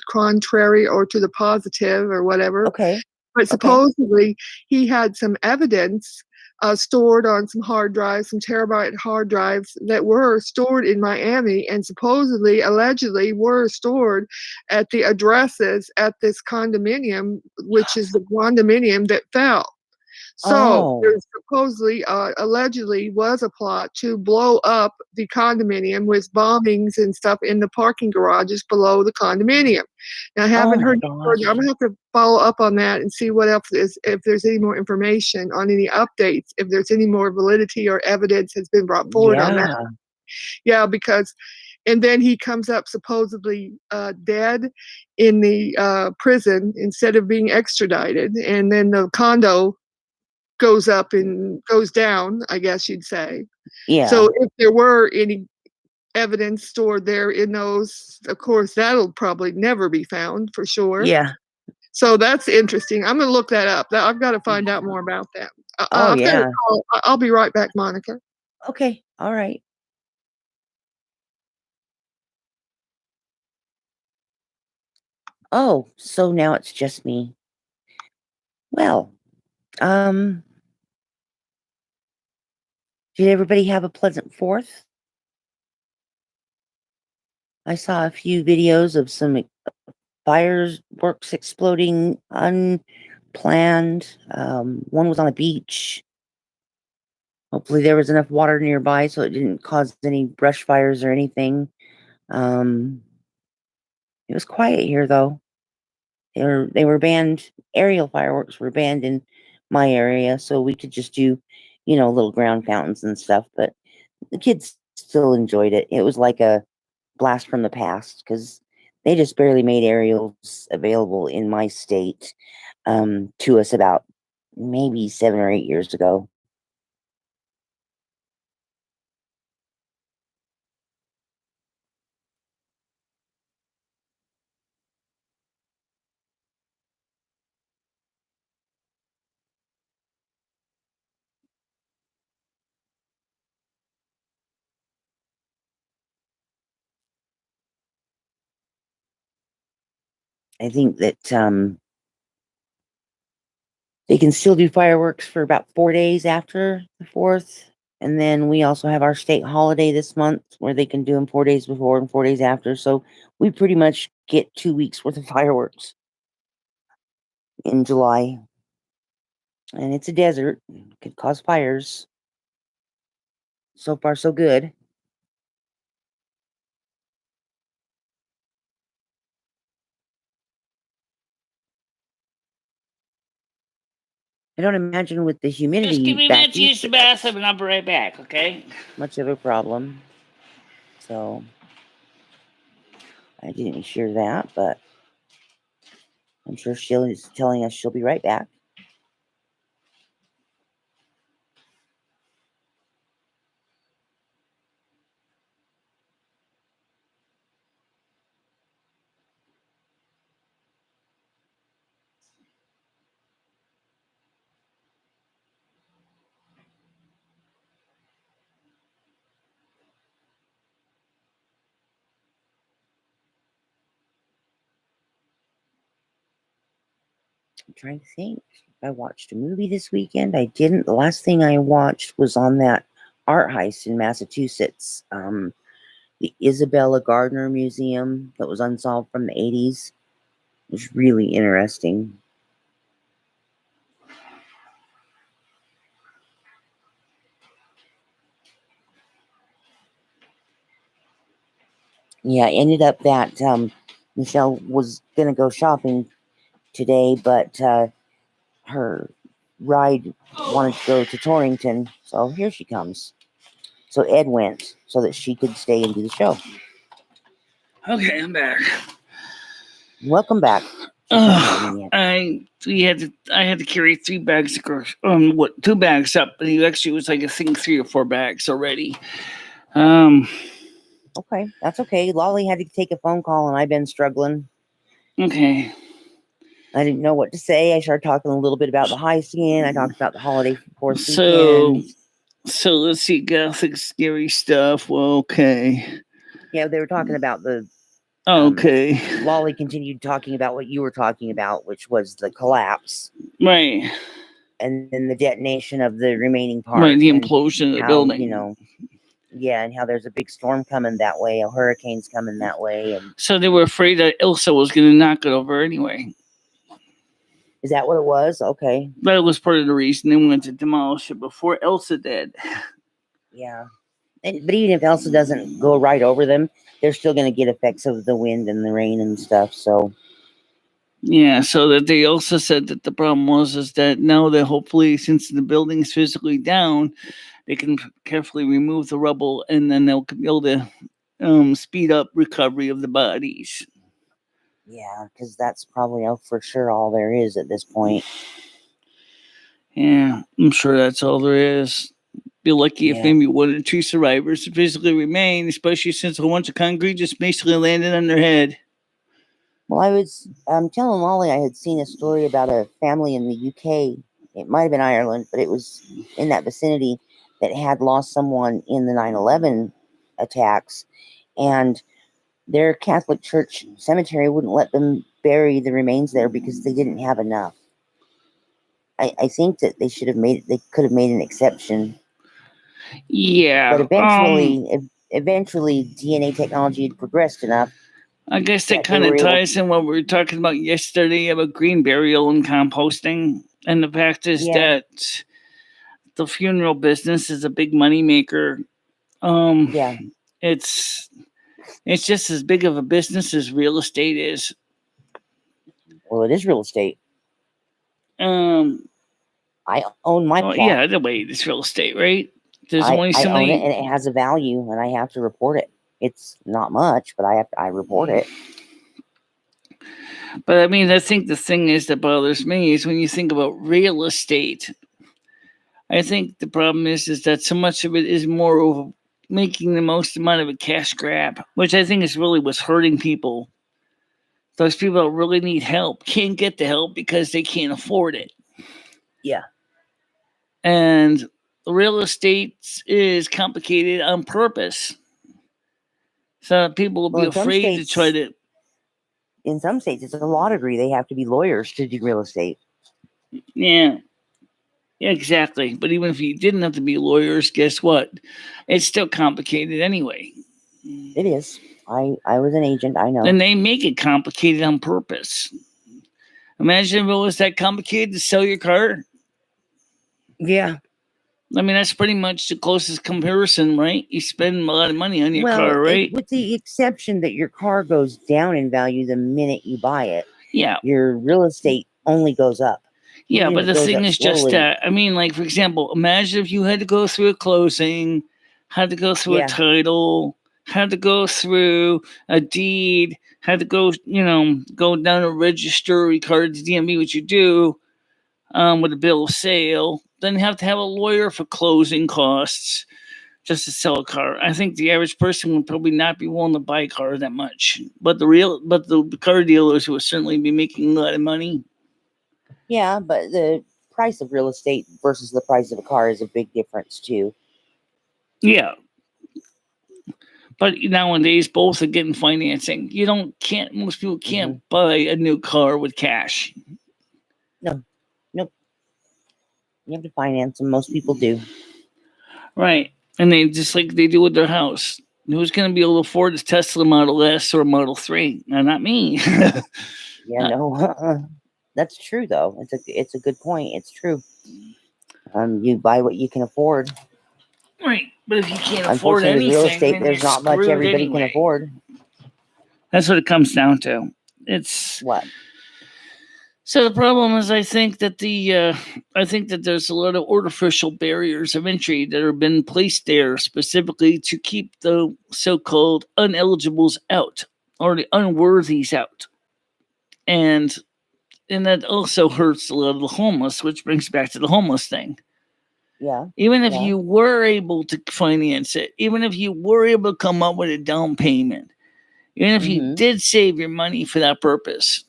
C: contrary or to the positive or whatever.
B: Okay.
C: But supposedly, he had some evidence stored on some hard drives, some terabyte hard drives that were stored in Miami, and supposedly, allegedly, were stored at the addresses at this condominium, which is the condominium that fell. So there supposedly, allegedly, was a plot to blow up the condominium with bombings and stuff in the parking garages below the condominium. Now, I haven't heard. I'm gonna have to follow up on that and see what else if there's any more information on any updates, if there's any more validity or evidence has been brought forward on that. Yeah, because. And then he comes up supposedly dead in the prison instead of being extradited, and then the condo goes up and goes down, I guess you'd say.
B: Yeah.
C: So if there were any evidence stored there in those, of course, that'll probably never be found for sure.
B: Yeah.
C: So that's interesting. I'm going to look that up. I've got to find out more about that. I'll be right back, Monica.
B: Okay. All right. Oh, so now it's just me. Well, did everybody have a pleasant 4th? I saw a few videos of some fireworks exploding unplanned. One was on a beach. Hopefully there was enough water nearby so it didn't cause any brush fires or anything. It was quiet here though. They were banned. Aerial fireworks were banned in my area, so we could just do, little ground fountains and stuff. But the kids still enjoyed it. It was like a blast from the past because They just barely made aerials available in my state to us about maybe 7 or 8 years ago. I think that they can still do fireworks for about 4 days after the 4th. And then we also have our state holiday this month where they can do them 4 days before and 4 days after. So we pretty much get 2 weeks worth of fireworks in July. And it's a desert. It could cause fires. So far, so good. I don't imagine with the humidity
A: Just give me a
B: back
A: minute to use
B: east
A: the
B: that
A: bathroom and I'll be right back, okay?
B: much of a problem. So I didn't share that, but I'm sure she's telling us she'll be right back. I'm trying to think. I watched a movie this weekend. I didn't. The last thing I watched was on that art heist in Massachusetts. The Isabella Gardner Museum that was unsolved from the 80s. It was really interesting. Yeah, it ended up that Michelle was going to go shopping today, but her ride wanted to go to Torrington. So here she comes. So Ed went so that she could stay and do the show.
A: Okay, I'm back.
B: Welcome back.
A: I had to carry 3 bags across. 2 bags up, but it actually was like I think 3 or 4 bags already.
B: Okay, that's okay. Lolly had to take a phone call, and I've been struggling.
A: Okay.
B: I didn't know what to say. I started talking a little bit about the heist again. I talked about the holiday 4th weekend.
A: So let's see, Gothic scary stuff. Well, okay.
B: Yeah, they were talking about the.
A: Okay.
B: Lolly continued talking about what you were talking about, which was the collapse.
A: Right.
B: And then the detonation of the remaining part.
A: Right, the implosion of the building.
B: You know, yeah, and how there's a big storm coming that way, a hurricane's coming that way. And
A: so they were afraid that Elsa was going to knock it over anyway.
B: Is that what it was? Okay.
A: That was part of the reason they wanted to demolish it before Elsa did.
B: Yeah. But even if Elsa doesn't go right over them, they're still going to get effects of the wind and the rain and stuff. So,
A: yeah. So that they also said that the problem is that now that hopefully, since the building is physically down, they can carefully remove the rubble, and then they'll be able to speed up recovery of the bodies.
B: Yeah, because that's probably for sure all there is at this point.
A: Yeah, I'm sure that's all there is. Be lucky if maybe 1 or 2 survivors physically remain, especially since a bunch of concrete just basically landed on their head.
B: Well, I was telling Lolly I had seen a story about a family in the UK. It might have been Ireland, but it was in that vicinity that had lost someone in the 9/11 attacks, and their Catholic church cemetery wouldn't let them bury the remains there because they didn't have enough. I think that they could have made an exception.
A: Yeah.
B: But eventually DNA technology had progressed enough.
A: I guess that kind of ties in what we were talking about yesterday about green burial and composting. And the fact is that the funeral business is a big money maker. It's just as big of a business as real estate is.
B: Well, it is real estate. I own my plot.
A: Yeah, the way it's real estate, right? There's only so
B: many. I
A: many.
B: own it, and it has a value, and I have to report it. It's not much, but I report it.
A: But I mean, I think the thing is that bothers me is when you think about real estate. I think the problem is that so much of it is more over making the most amount of a cash grab, which I think is really what's hurting people. Those people that really need help can't get the help because they can't afford it.
B: Yeah.
A: And real estate is complicated on purpose. So people will be afraid to try to.
B: In some states, it's a law degree. They have to be lawyers to do real estate.
A: Yeah. Yeah, exactly. But even if you didn't have to be lawyers, guess what? It's still complicated anyway.
B: It is. I was an agent. I know.
A: And they make it complicated on purpose. Imagine if it was that complicated to sell your car.
B: Yeah.
A: I mean, that's pretty much the closest comparison, right? You spend a lot of money on your car, right?
B: With the exception that your car goes down in value the minute you buy it.
A: Yeah.
B: Your real estate only goes up.
A: Yeah, but the thing is just that, I mean, like, for example, imagine if you had to go through a closing, had to go through a title, had to go through a deed, had to go, go down a register, record the DMV, what you do with a bill of sale. Then you have to have a lawyer for closing costs just to sell a car. I think the average person would probably not be willing to buy a car that much. But the car dealers will certainly be making a lot of money.
B: Yeah, but the price of real estate versus the price of a car is a big difference too.
A: Yeah. But nowadays, both are getting financing. Most people can't buy a new car with cash.
B: No. Nope. You have to finance them. Most people do.
A: Right. And they just like they do with their house. Who's going to be able to afford a Tesla Model S or Model 3? No, not me.
B: No. That's true, though. It's a good point. It's true. You buy what you can afford.
A: Right. But if you can't afford anything,
B: real estate, there's not much everybody can afford.
A: That's what it comes down to. It's
B: what?
A: So the problem is, I think that there's a lot of artificial barriers of entry that have been placed there specifically to keep the so-called uneligibles out or the unworthies out, and that also hurts a lot of the homeless, which brings back to the homeless thing.
B: Yeah.
A: Even if you were able to finance it, even if you were able to come up with a down payment, even if you did save your money for that purpose.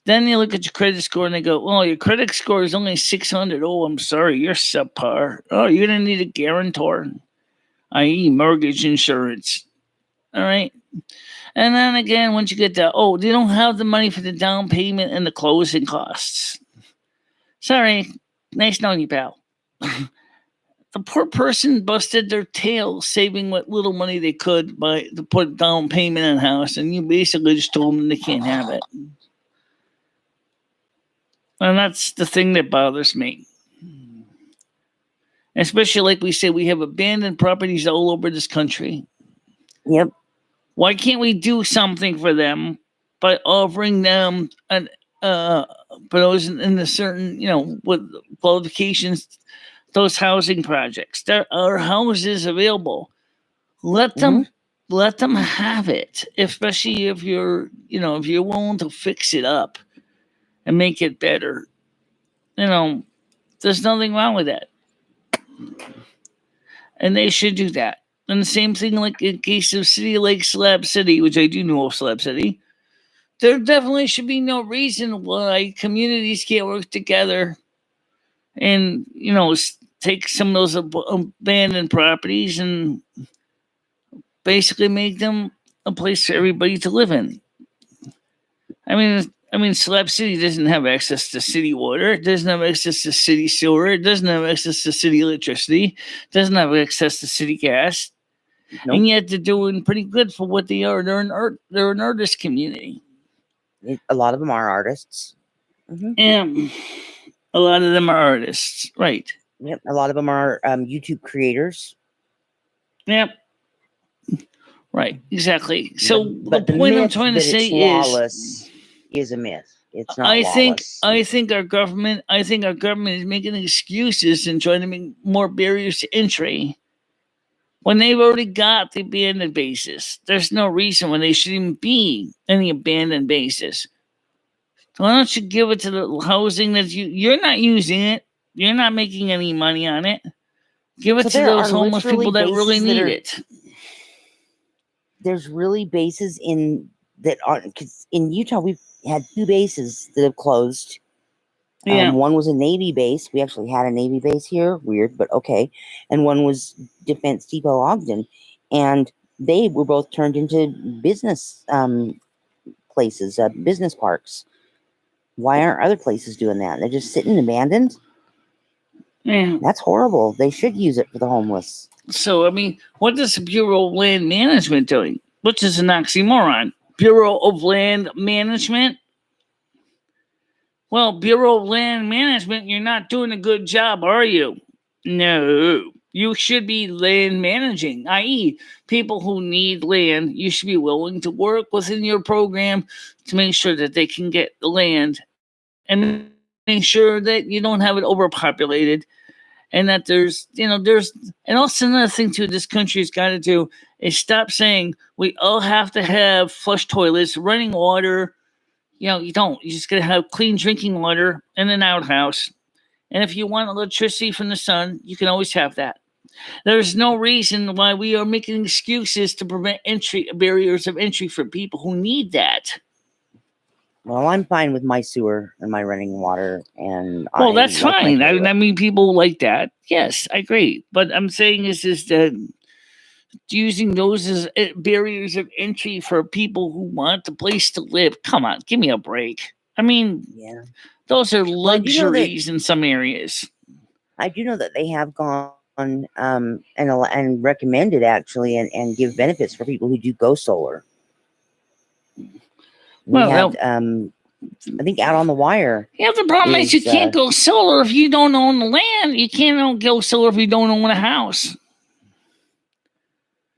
A: Then you look at your credit score and they go, "Oh, your credit score is only 600. Oh, I'm sorry, you're subpar. Oh, you're going to need a guarantor, i.e. mortgage insurance." All right. And then again, once you get that, they don't have the money for the down payment and the closing costs. Sorry. Nice knowing you, pal. The poor person busted their tail saving what little money they could to put down payment on a house, and you basically just told them they can't have it. And that's the thing that bothers me. Especially like we say, we have abandoned properties all over this country.
B: Yep.
A: Why can't we do something for them by offering them in a certain, with qualifications, those housing projects? There are houses available. Let them have it, especially if you're willing to fix it up and make it better. There's nothing wrong with that. And they should do that. And the same thing like in case of city like Slab City, which I do know of Slab City, there definitely should be no reason why communities can't work together and, take some of those abandoned properties and basically make them a place for everybody to live in. I mean, Slab City doesn't have access to city water. It doesn't have access to city sewer. It doesn't have access to city electricity. It doesn't have access to city gas. Nope. And yet they're doing pretty good for what they are. They're an artist community.
B: A lot of them are artists.
A: And a lot of them are artists, right?
B: Yep. A lot of them are YouTube creators.
A: Yep. Right. Exactly. So the point I'm trying to say
B: is a myth. It's not.
A: I think our government is making excuses and trying to make more barriers to entry when they've already got the abandoned bases? There's no reason when they shouldn't be any abandoned bases. Why don't you give it to the housing that you're not using it? You're not making any money on it. Give it
B: So
A: to
B: there
A: those
B: are
A: homeless
B: literally
A: people that really
B: bases that
A: need
B: are-
A: it.
B: There's really bases in that are, because in Utah we've had 2 bases that have closed.
A: Yeah.
B: One was a Navy base. We actually had a Navy base here. Weird, but okay. And one was Defense Depot Ogden. And they were both turned into business places, business parks. Why aren't other places doing that? They're just sitting abandoned?
A: Yeah.
B: That's horrible. They should use it for the homeless.
A: So, I mean, what is the Bureau of Land Management doing? Which is an oxymoron. Bureau of Land Management? Well, Bureau of Land Management, you're not doing a good job, are you? No. You should be land managing, i.e., people who need land, you should be willing to work within your program to make sure that they can get the land and make sure that you don't have it overpopulated and that there's, and also another thing too, this country's got to do is stop saying we all have to have flush toilets, running water. You don't. You just got to have clean drinking water in an outhouse. And if you want electricity from the sun, you can always have that. There's no reason why we are making excuses to prevent barriers of entry for people who need that.
B: Well, I'm fine with my sewer and my running water, and
A: Well, that's
B: like my
A: fine.
B: toilet.
A: I mean, people like that. Yes, I agree. But I'm saying is that using those as barriers of entry for people who want the place to live. Come on, give me a break. I mean,
B: Yeah.
A: those are
B: Well, I do know that-
A: luxuries in some areas.
B: I do know that they have gone and recommended actually and give benefits for people who do go solar.
A: Well,
B: We had I think Out on the Wire.
A: Yeah, the problem is you can't go solar if you don't own the land. You can't go solar if you don't own a house.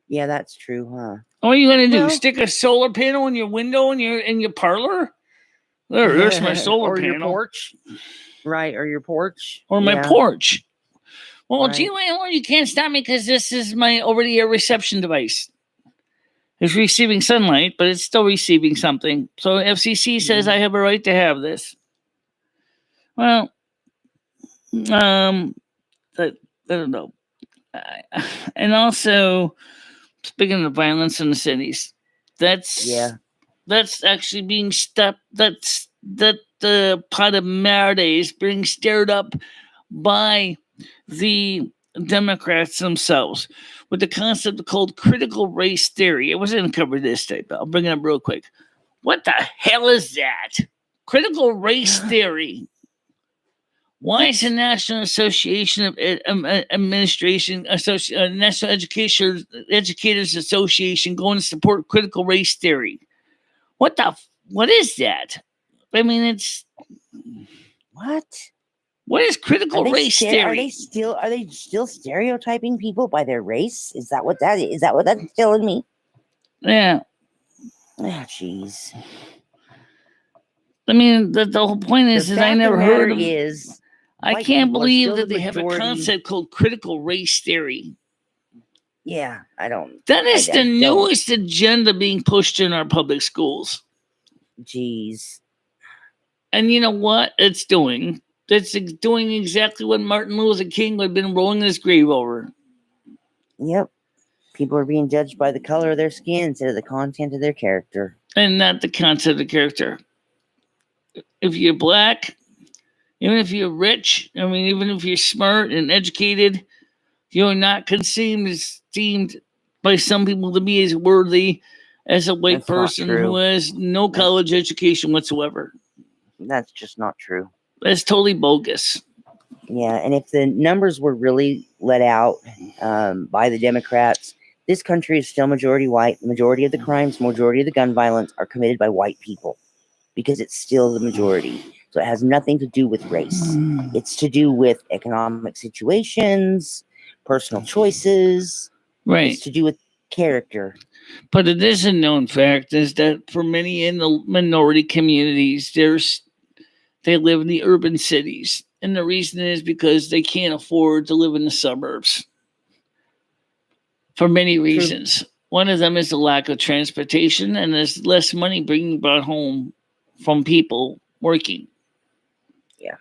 B: Yeah, that's true, huh?
A: What are you gonna do?
B: Well-
A: Stick a solar panel in your window in your parlor? There's my solar
B: or
A: panel.
B: your porch. Right, or your porch.
A: Or my porch. Well,
B: Right.
A: gee, landlord, you can't stop me because this is my over-the-air reception device. It's receiving sunlight, but it's still receiving something. So FCC says I have a right to have this. Well, I don't know. And also, speaking of violence in the cities, that's actually being stepped. That the pot of merde is being stirred up by the Democrats themselves with the concept called critical race theory. It wasn't covered this day, but I'll bring it up real quick. What the hell is that? Critical race theory. Why is the National Association of National Educators Association going to support critical race theory? What is that? I mean, it's
B: what?
A: What is critical race theory?
B: Are they still stereotyping people by their race? Is that what that is? Is that what that's telling me?
A: Yeah.
B: Ah, jeez.
A: I mean, the whole point is that I never heard of. I can't believe that they have a concept called critical race theory.
B: Yeah, I don't.
A: That is the newest agenda being pushed in our public schools.
B: Jeez.
A: And you know what it's doing? It's doing exactly what Martin Luther King had been rolling his grave over.
B: Yep. People are being judged by the color of their skin instead of the content of their character.
A: And not the content of the character. If you're black, even if you're rich, I mean, even if you're smart and educated, you're not esteemed by some people to be as worthy as a white person who has no college education whatsoever.
B: That's just not true.
A: That's totally bogus.
B: Yeah, and if the numbers were really let out by the Democrats, this country is still majority white. The majority of the crimes, majority of the gun violence are committed by white people because it's still the majority. So it has nothing to do with race. It's to do with economic situations, personal choices.
A: Right.
B: It's to do with character.
A: But it is a known fact is that for many in the minority communities, they live in the urban cities. And the reason is because they can't afford to live in the suburbs. for many reasons. One of them is the lack of transportation, and there's less money being brought home from people working.
B: Yeah.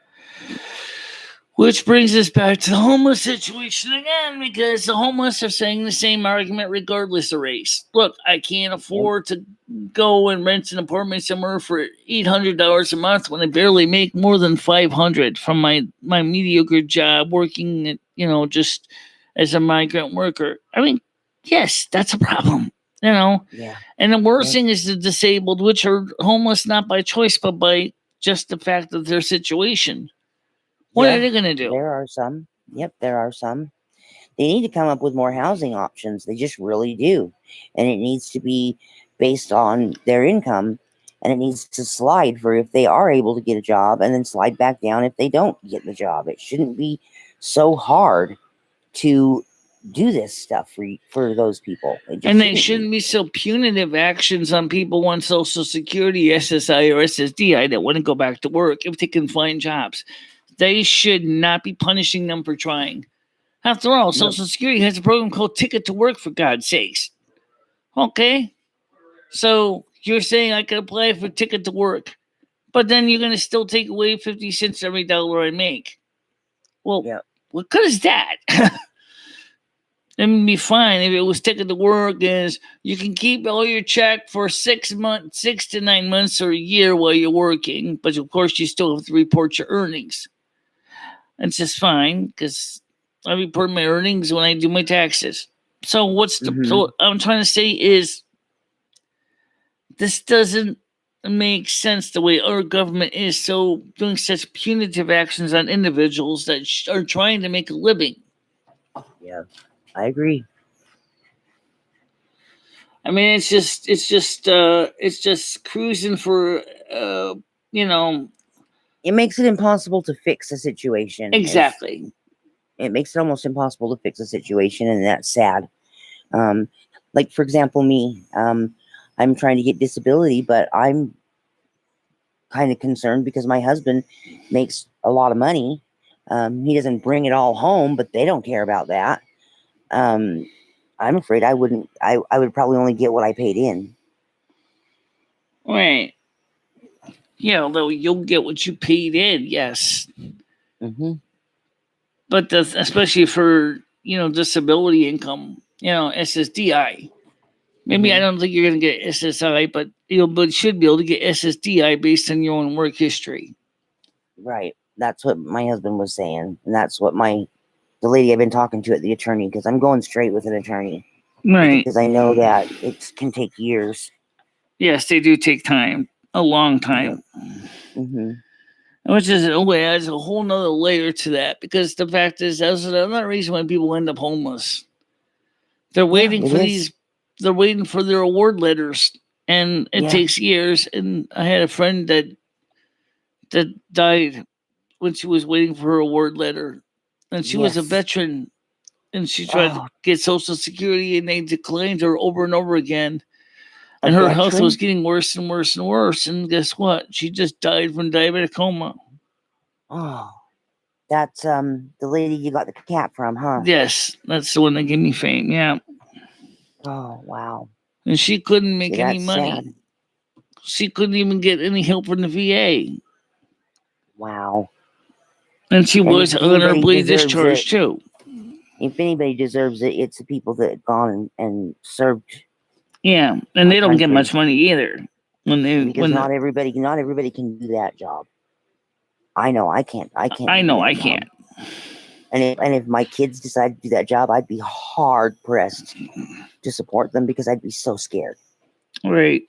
A: Which brings us back to the homeless situation again, because the homeless are saying the same argument regardless of race. Look, I can't afford to go and rent an apartment somewhere for $800 a month when I barely make more than $500 from my mediocre job working at, just as a migrant worker. I mean, yes, that's a problem,
B: Yeah.
A: And the worst thing is the disabled, which are homeless not by choice, but by just the fact of their situation. What are they going to do?
B: There are some. Yep, there are some. They need to come up with more housing options. They just really do. And it needs to be based on their income, and it needs to slide for if they are able to get a job, and then slide back down if they don't get the job. It shouldn't be so hard to do this stuff for those people.
A: And they shouldn't be so punitive actions on people on Social Security, SSI, or SSDI that want to go back to work if they can find jobs. They should not be punishing them for trying. After all, Social Security has a program called Ticket to Work, for God's sakes. Okay? So you're saying I can apply for Ticket to Work, but then you're going to still take away 50 cents every dollar I make. Well, what good is that? It would be fine if it was Ticket to Work, is you can keep all your check for 6 to 9 months or a year while you're working, but of course you still have to report your earnings. It's just fine because I report my earnings when I do my taxes. So so what I'm trying to say is this doesn't make sense the way our government is so doing such punitive actions on individuals that are trying to make a living.
B: Yeah, I agree.
A: I mean, it's just cruising for,
B: It makes it impossible to fix a situation.
A: Exactly.
B: It makes it almost impossible to fix a situation, and that's sad. Like, for example, me, I'm trying to get disability, but I'm kind of concerned because my husband makes a lot of money. He doesn't bring it all home, but they don't care about that. I'm afraid I would probably only get what I paid in.
A: Right. Yeah, although you'll get what you paid in, yes. But especially for, disability income, SSDI. Maybe I don't think you're going to get SSI, but but you should be able to get SSDI based on your own work history.
B: Right. That's what my husband was saying. And that's what the lady I've been talking to at the attorney, because I'm going straight with an attorney.
A: Right.
B: Because I know that it can take years.
A: Yes, they do take time. A long time. Which is, adds a whole nother layer to that, because the fact is, that's another reason why people end up homeless. They're waiting they're waiting for their award letters, and it takes years. And I had a friend that died when she was waiting for her award letter, and she was a veteran, and she tried to get Social Security, and they declined her over and over again. And her health was getting worse and worse and worse. And guess what? She just died from diabetic coma.
B: Oh, that's the lady you got the cat from, huh?
A: Yes, that's the one that gave me fame. Yeah.
B: Oh, wow.
A: And she couldn't make any money.
B: Sad.
A: She couldn't even get any help from the VA.
B: Wow.
A: And she was honorably discharged too.
B: If anybody deserves it, it's the people that have gone and served.
A: Yeah, and they don't get much money either.
B: Not everybody can do that job. I know I can't.
A: I know I can't.
B: And if my kids decide to do that job, I'd be hard pressed to support them because I'd be so scared.
A: Right.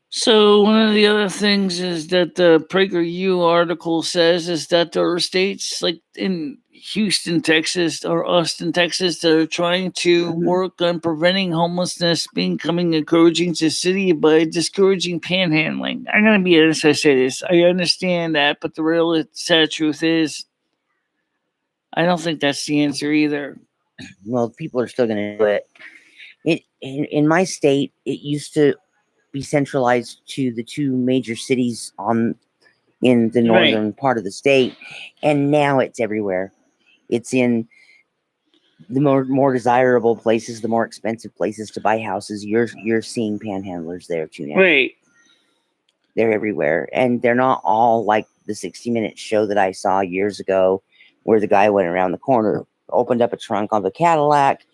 A: So one of the other things is that the PragerU article says is that there are states like in Houston, Texas, or Austin, Texas, that are trying to work on preventing homelessness becoming encouraging to the city by discouraging panhandling. I'm going to be honest, I say this. I understand that, but the real sad truth is I don't think that's the answer either.
B: Well, people are still going to do it. In my state, it used to be centralized to the two major cities in the northern part of the state, and now it's everywhere. It's in the more desirable places, the more expensive places to buy houses, you're seeing panhandlers there too now.
A: Right.
B: They're everywhere, and they're not all like the 60-minute show that I saw years ago, where the guy went around the corner, opened up a trunk of a Cadillac,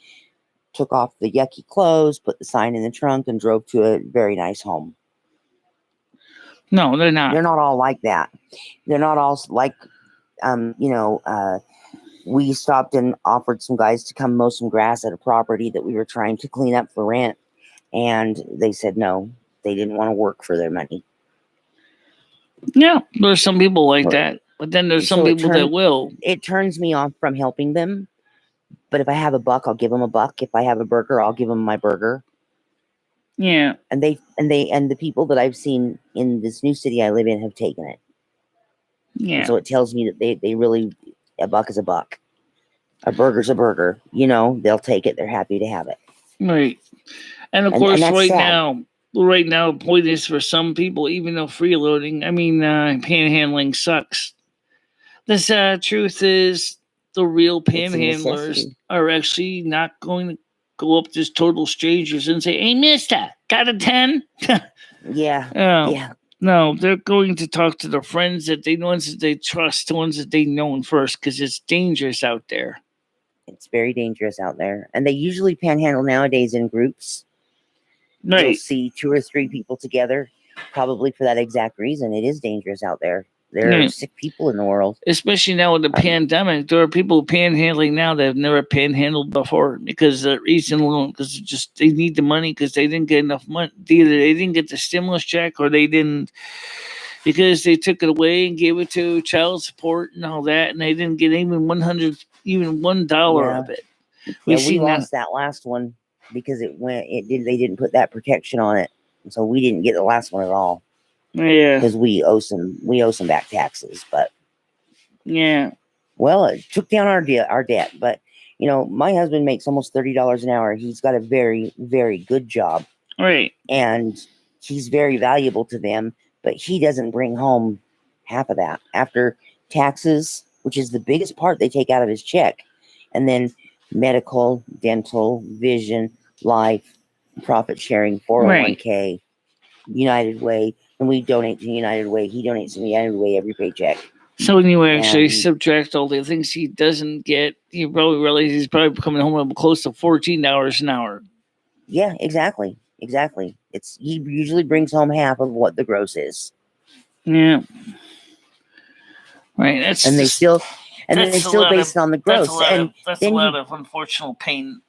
B: took off the yucky clothes, put the sign in the trunk, and drove to a very nice home.
A: No, they're not.
B: They're not all like that. They're not all like, we stopped and offered some guys to come mow some grass at a property that we were trying to clean up for rent. And they said no, they didn't want to work for their money.
A: Yeah, there's some people like that. But then there's some people that will.
B: It turns me off from helping them. But if I have a buck, I'll give them a buck. If I have a burger, I'll give them my burger.
A: Yeah.
B: And the people that I've seen in this new city I live in have taken it.
A: Yeah.
B: And so it tells me that they really, a buck is a buck. A burger's a burger. They'll take it. They're happy to have it.
A: Right. And of course, right now, the point is for some people, even though freeloading, panhandling sucks. The sad truth is the real panhandlers are actually not going to go up to total strangers and say, "Hey, mister, got a 10?"
B: Yeah.
A: Yeah. No, they're going to talk to their friends, the ones that they trust, the ones that they know first, because it's dangerous out there.
B: It's very dangerous out there. And they usually panhandle nowadays in groups.
A: Right.
B: You'll see 2 or 3 people together, probably for that exact reason. It is dangerous out there. There are sick people in the world.
A: Especially now with the pandemic. There are people panhandling now that have never panhandled before because of the reason alone, because they need the money because they didn't get enough money. Either they didn't get the stimulus check or they didn't, because they took it away and gave it to child support and all that, and they didn't get even $1 of it.
B: We lost that last one because they didn't put that protection on it. So we didn't get the last one at all.
A: Yeah.
B: Because we owe some back taxes, but
A: yeah.
B: Well, it took down our debt, but my husband makes almost $30 an hour. He's got a very, very good job.
A: Right.
B: And he's very valuable to them, but he doesn't bring home half of that after taxes, which is the biggest part they take out of his check. And then medical, dental, vision, life, profit sharing, 401k, United Way. And we donate to United Way. He donates to United Way every paycheck.
A: So when you actually subtract all the things he doesn't get, you probably realize he's probably coming home close to $14 an hour.
B: Yeah, exactly. He usually brings home half of what the gross is.
A: Yeah. Right. They still
B: base it on the gross.
A: That's a lot of unfortunate pain,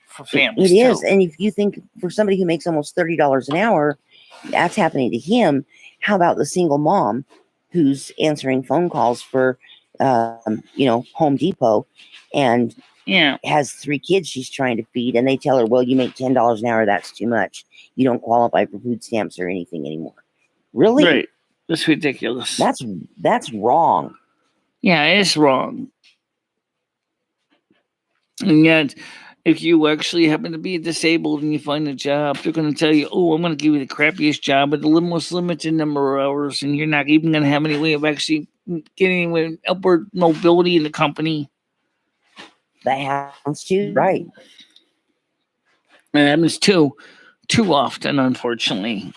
A: for families.
B: It is. And if you think for somebody who makes almost $30 an hour, that's happening to him. How about the single mom who's answering phone calls for, Home Depot and has 3 kids she's trying to feed, and they tell her, well, you make $10 an hour. That's too much. You don't qualify for food stamps or anything anymore. Really?
A: Right. That's ridiculous.
B: That's wrong.
A: Yeah, it's wrong. And yet, if you actually happen to be disabled and you find a job, they're going to tell you, oh, I'm going to give you the crappiest job with the most limited number of hours, and you're not even going to have any way of actually getting upward mobility in the company.
B: That happens too, right?
A: It happens too often, unfortunately.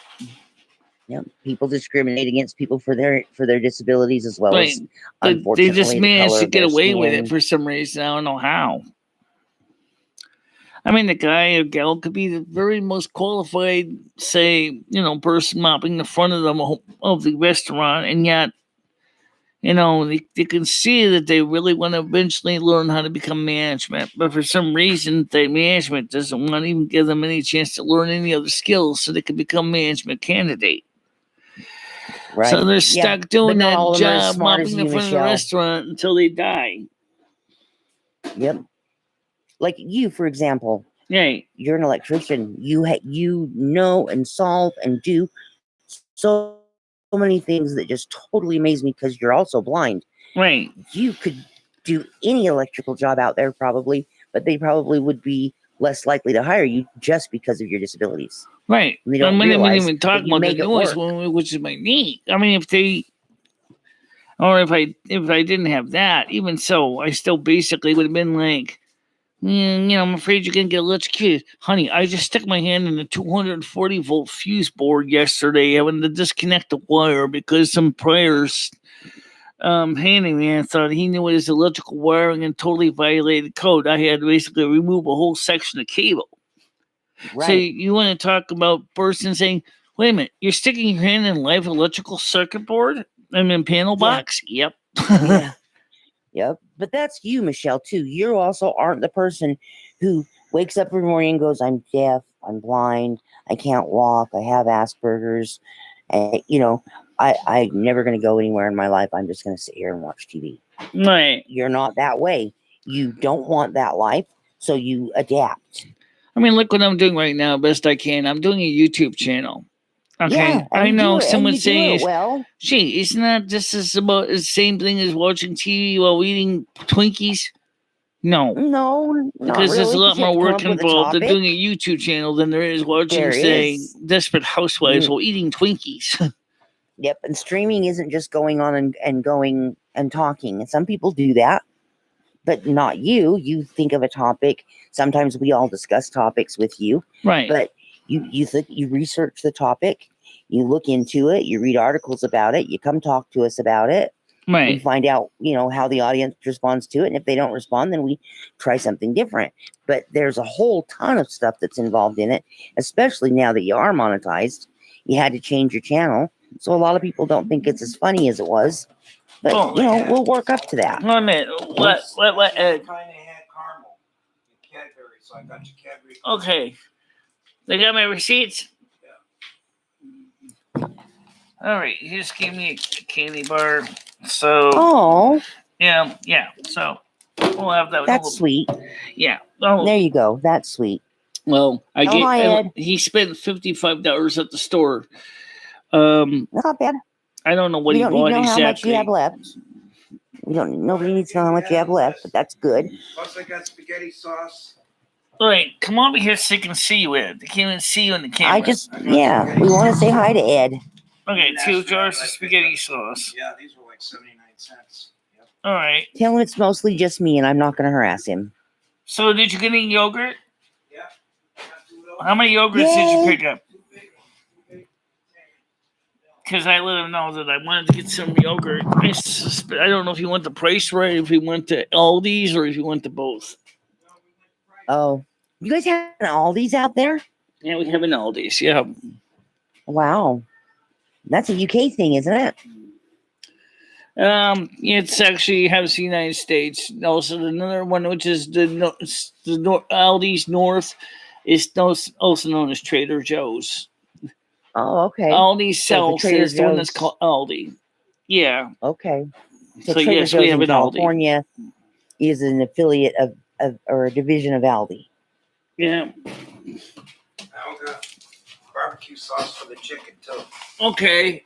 B: Yep. People discriminate against people for their disabilities as well as,
A: unfortunately, they just manage to get away with it for some reason. I don't know how. I mean, the guy or gal could be the very most qualified, person mopping the front of the restaurant, and yet, they can see that they really want to eventually learn how to become management, but for some reason, the management doesn't want to even give them any chance to learn any other skills so they can become management candidate. Right. So they're stuck doing that job, mopping the front of the restaurant until they die.
B: Yep. Like you, for example.
A: Right.
B: You're an electrician. You know and solve and do so many things that just totally amaze me because you're also blind.
A: Right.
B: You could do any electrical job out there probably, but they probably would be less likely to hire you just because of your disabilities.
A: Right. I mean, we didn't even talk about the noise, which is my knee. I mean, if I didn't have that, even so, I still basically would have been like I'm afraid you're going to get electrocuted. Honey, I just stuck my hand in a 240-volt fuse board yesterday, having to disconnect the wire because some priors handyman thought he knew his electrical wiring and totally violated code. I had to basically remove a whole section of cable.
B: Right.
A: So you want to talk about person saying, wait a minute, you're sticking your hand in a live electrical circuit board? Panel box? Yep.
B: Yeah. Yep. But that's you, Michelle, too. You also aren't the person who wakes up every morning and goes, I'm deaf, I'm blind, I can't walk, I have Asperger's. And, I'm never going to go anywhere in my life. I'm just going to sit here and watch TV.
A: Right.
B: You're not that way. You don't want that life, so you adapt.
A: Look what I'm doing right now, best I can. I'm doing a YouTube channel. Okay,
B: Yeah,
A: I know someone saying,
B: well,
A: gee, isn't that just about the same thing as watching TV while eating Twinkies? No,
B: not
A: because
B: really,
A: there's a lot
B: you have
A: more
B: to come
A: work
B: up with a
A: involved in
B: topic.
A: doing a YouTube channel than there is watching,
B: There
A: say,
B: is.
A: Desperate Housewives while eating Twinkies.
B: Yep, and streaming isn't just going on and going and talking. And some people do that, but not you. You think of a topic. Sometimes we all discuss topics with you,
A: Right.
B: But you research the topic, you look into it, you read articles about it, you come talk to us about it.
A: Right.
B: We find out, how the audience responds to it, and if they don't respond, then we try something different. But there's a whole ton of stuff that's involved in it, especially now that you are monetized. You had to change your channel. So a lot of people don't think it's as funny as it was, but we'll work up to that.
A: Wait a minute. What?
D: Kind of had caramel and Cadbury, so I got you Cadbury.
A: Okay. They got my receipts?
D: Yeah.
A: All right. He just gave me a candy bar. So.
B: Oh.
A: Yeah. So we'll have that.
B: That's sweet.
A: Yeah. Oh.
B: There you go. That's sweet.
A: Well,
B: Hi, Ed.
A: He spent $55 at the store.
B: Not bad.
A: I don't know what he bought
B: exactly.
A: exactly.
B: How much you have left. Nobody needs to know how much you have left, but that's good.
D: Plus, I got spaghetti sauce.
A: All right, come over here so they can see you, Ed. They can't even see you in the camera.
B: We want to say hi to Ed.
A: Okay, 2 jars of spaghetti sauce.
D: Yeah, these were like 79 cents. Yep.
A: All right.
B: Tell him it's mostly just me, and I'm not going to harass him.
A: So, did you get any yogurt?
D: Yeah.
A: How many yogurts did you pick up? Because I let him know that I wanted to get some yogurt. I don't know if he went to Price Right, if he went to Aldi's, or if he went to both.
B: Oh, you guys have an Aldi's out there?
A: Yeah, we have an Aldi's. Yeah.
B: Wow, that's a UK thing, isn't it?
A: It's actually has the United States. Also, another one, which is the Aldi's North, is also known as Trader Joe's.
B: Oh, okay.
A: Aldi South is the one that's
B: Joe's.
A: called Aldi. Yeah.
B: Okay.
A: So
B: Trader
A: yes,
B: Joe's
A: we have
B: in
A: an
B: California is an affiliate of or a division of Aldi.
A: Yeah.
D: I got barbecue sauce for the chicken too.
A: Okay.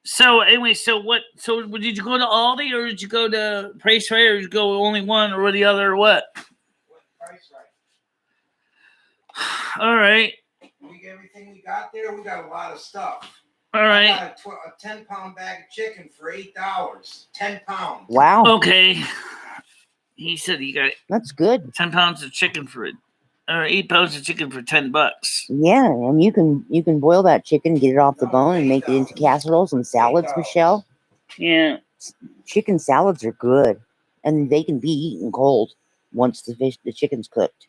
A: So anyway, so did you go to Aldi or did you go to Price Right or did you go only one or the other or what?
D: Price Right.
A: All right.
D: We get everything we got there. We got a lot of stuff.
A: All right.
D: I got a 10-pound bag of chicken for $8. 10 pounds.
B: Wow.
A: Okay. He said he got
B: That's good.
A: 10 pounds of chicken for it. Or 8 pounds of chicken for $10.
B: Yeah, and you can boil that chicken, get it off the bone, and make it into casseroles and salads, Michelle.
A: Yeah.
B: Chicken salads are good, and they can be eaten cold once the chicken's cooked.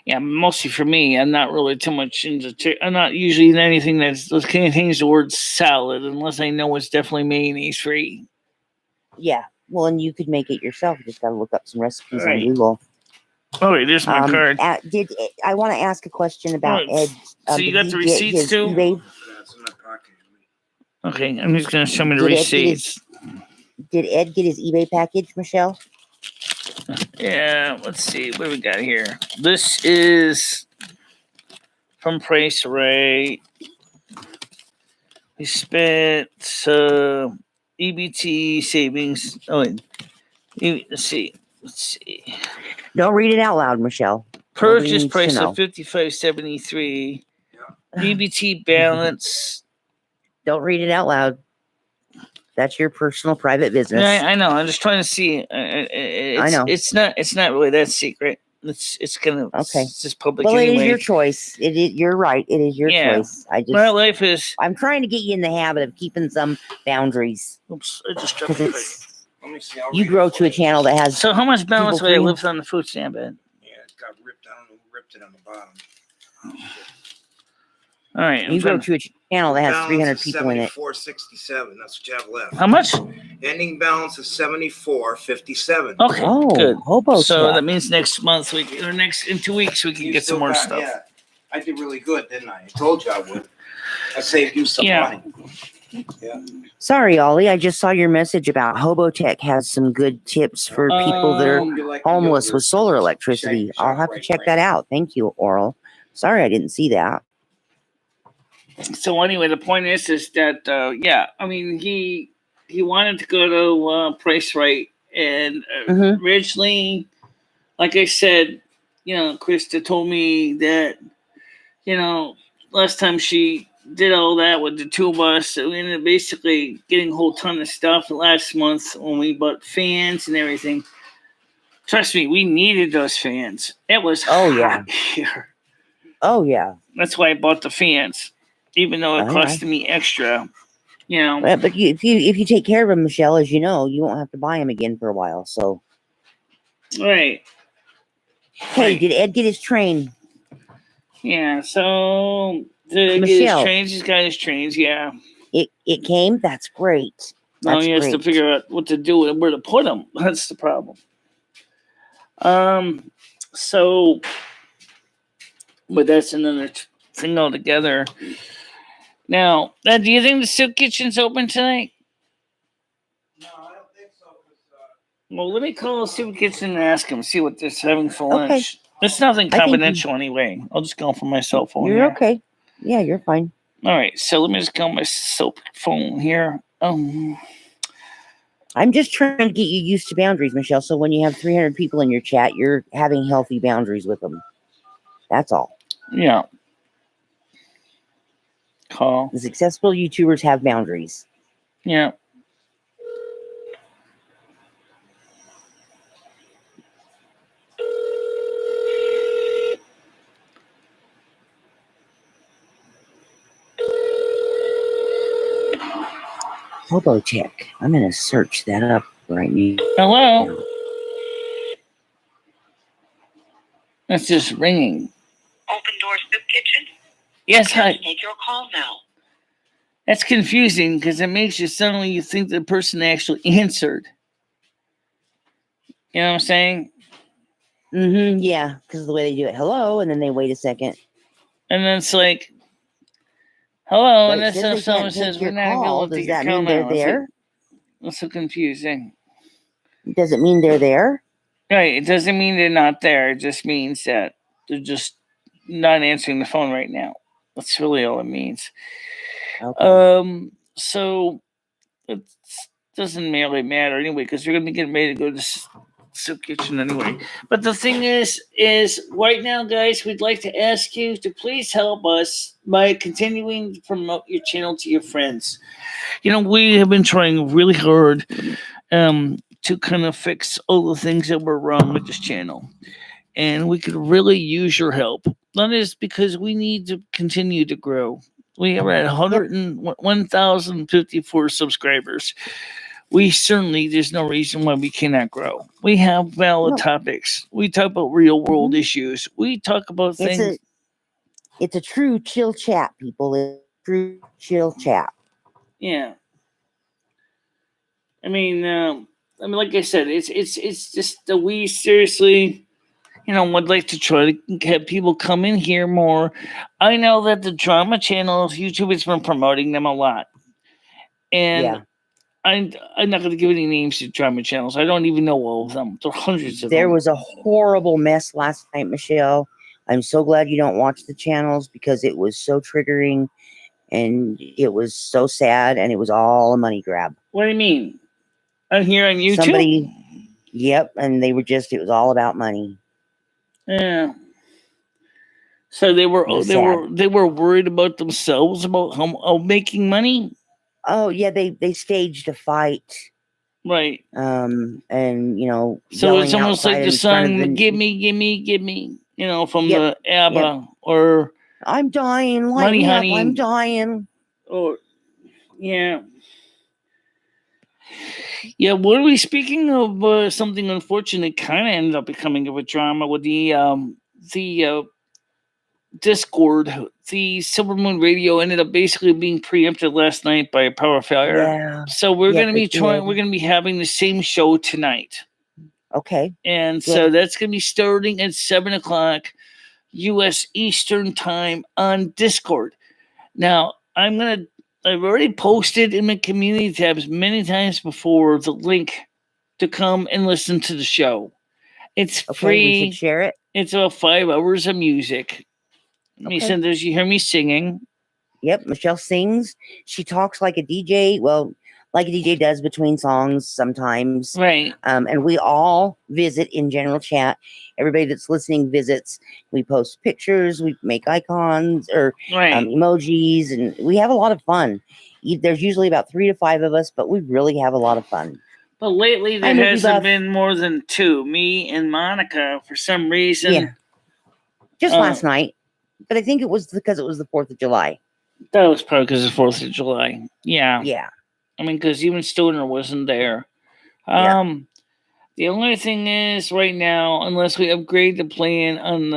A: Yeah, mostly for me. I'm not really too much into I'm not usually in anything that contains the word salad unless I know it's definitely mayonnaise free.
B: Yeah, well, and you could make it yourself. You just got to look up some recipes
A: Right.
B: on Google.
A: Oh, wait, there's my card.
B: I want to ask a question about Ed?
A: So you got the receipts too?
D: That's in my pocket.
A: Okay, I'm just going to show me the receipts.
B: Did Ed get his eBay package, Michelle?
A: Yeah, let's see what we got here. This is from Price Right. We spent EBT savings. Oh, wait. Let's see.
B: Don't read it out loud, Michelle.
A: Purchase price of $55.73. EBT balance.
B: Don't read it out loud. That's your personal private business.
A: Yeah, I know. I'm just trying to see.
B: I know.
A: It's not really that secret. It's
B: Okay.
A: It's just public
B: Well,
A: anyway.
B: it is your choice. You're right. It is your
A: Yeah.
B: choice.
A: My life is.
B: I'm trying to get you in the habit of keeping some boundaries.
A: Oops! I just dropped
B: Because
A: my
B: it's
D: Let me see. I'll
B: you
D: read
B: grow
D: it for
B: to a
D: you.
B: channel that has
A: So how much balance
B: people
A: would I
B: free-
A: live on the food stamp at?
D: Yeah, it got ripped. I don't know who ripped it on the bottom. Oh, shit.
A: All right.
B: you grow to a channel that has
D: Balance
B: 300
D: is
B: people in it.
D: 74.67. That's what you have left.
A: How much?
D: Ending balance is 74.57.
A: Okay.
B: Oh,
A: Good.
B: hobo
A: So
B: check.
A: that means next month or in 2 weeks we can get some more stuff.
D: Yeah, I did really good, didn't I? I told you I would. I saved you some money. Yeah.
B: Sorry, Ollie. I just saw your message about Hobotech has some good tips for people that are
D: You like
B: homeless
D: yogurt.
B: with solar electricity.
D: Shake
B: I'll have to
D: right
B: check
D: away.
B: that out. Thank you, Oral. Sorry, I didn't see that.
A: So anyway, the point is that yeah, I mean he wanted to go to Price Right, and originally, like I said, Krista told me that last time she did all that with the two of us, we ended up basically getting a whole ton of stuff last month when we bought fans and everything. Trust me, we needed those fans. It was hot here.
B: Oh yeah.
A: That's why I bought the fans, even though it costed me extra.
B: But if you take care of him, Michelle, as you know, you won't have to buy him again for a while. So,
A: right.
B: Hey, did Ed get his train?
A: Yeah. So did he get his trains? He's got his trains. Yeah.
B: It came. That's great.
A: Now he has to figure out what to do and where to put them. That's the problem. So, but that's another thing altogether. Now, do you think the soup kitchen's open tonight?
D: No, I don't think so.
A: Well, let me call the soup kitchen and ask them, see what they're having for lunch. It's nothing confidential anyway. I'll just go from my cell phone.
B: You're okay. Yeah, you're fine.
A: All right, so let me just go on my cell phone here.
B: I'm just trying to get you used to boundaries, Michelle. So when you have 300 people in your chat, you're having healthy boundaries with them. That's all.
A: Yeah. Call.
B: The successful YouTubers have boundaries.
A: Yeah.
B: Hobotech. I'm going to search that up right now.
A: Hello? That's just ringing.
E: Open Door Soup Kitchen?
A: Yes, hi.
E: Take your call now.
A: That's confusing because it makes you suddenly you think the person actually answered. You know what I'm saying?
B: Yeah, because of the way they do it. Hello, and then they wait a second.
A: And then it's like, hello,
B: But
A: and then
B: if
A: someone says, we're not
B: call,
A: able to
B: does
A: take your
B: that
A: call
B: mean they're
A: now.
B: there?
A: That's so confusing.
B: Does it mean they're there?
A: Right. It doesn't mean they're not there. It just means that they're just not answering the phone right now. That's really all it means.
B: Okay.
A: So it doesn't really matter anyway because we're going to be getting ready to go to the soup kitchen anyway. But the thing is right now, guys, we'd like to ask you to please help us by continuing to promote your channel to your friends. We have been trying really hard to kind of fix all the things that were wrong with this channel. And we could really use your help. That is because we need to continue to grow. We are at 1,054 subscribers. There's no reason why we cannot grow. We have valid topics. We talk about real world issues. We talk about things.
B: It's a true chill chat, people. It's a true chill chat.
A: Yeah. I mean, like I said, it's just that we seriously, would like to try to have people come in here more. I know that the drama channels, YouTube has been promoting them a lot, and I'm not going to give any names to drama channels. I don't even know all of them. There are hundreds of them.
B: There was a horrible mess last night, Michelle. I'm so glad you don't watch the channels because it was so triggering, and it was so sad, and it was all a money grab.
A: What do you mean? I'm here on YouTube?
B: Yep, and it was all about money.
A: Yeah. So they were worried about themselves about how making money.
B: Oh yeah, they staged a fight.
A: Right.
B: And
A: So it's
B: yelling
A: almost like
B: outside
A: the
B: in front of
A: song
B: the.
A: "Give Me, Give Me, Give Me," from
B: Yep.
A: the ABBA, or
B: I'm dying. Light
A: Money
B: me up.
A: Honey.
B: I'm dying.
A: or yeah. Yeah, were we speaking of something unfortunate? Kind of ended up becoming of a drama with the Discord. The Silvermoon radio ended up basically being preempted last night by a power failure.
B: Yeah.
A: So we're
B: Yep,
A: gonna be
B: it did.
A: We're gonna be having the same show tonight,
B: Okay.
A: and
B: Good.
A: so that's gonna be starting at 7 o'clock U.S. Eastern time on Discord. Now I've already posted in my community tabs many times before the link to come and listen to the show. It's
B: Okay. We should
A: free.
B: share it.
A: It's about 5 hours of music. Me
B: Okay.
A: send you hear me singing.
B: Yep. Michelle sings. She talks like a DJ. Well, like a DJ does between songs sometimes.
A: Right.
B: And we all visit in general chat. Everybody that's listening visits. We post pictures. We make icons or
A: Right.
B: emojis, and we have a lot of fun. There's usually about 3 to 5 of us, but we really have a lot of fun.
A: But lately there
B: Hi, Movie
A: hasn't
B: Buff.
A: been more than 2. Me and Monica, for some reason.
B: Yeah. Just last night. But I think it was because it was the 4th of July.
A: That was probably because of the 4th of July. Yeah.
B: Yeah.
A: I mean, because even Stoner wasn't there.
B: Yeah.
A: The only thing is, right now, unless we upgrade the plan on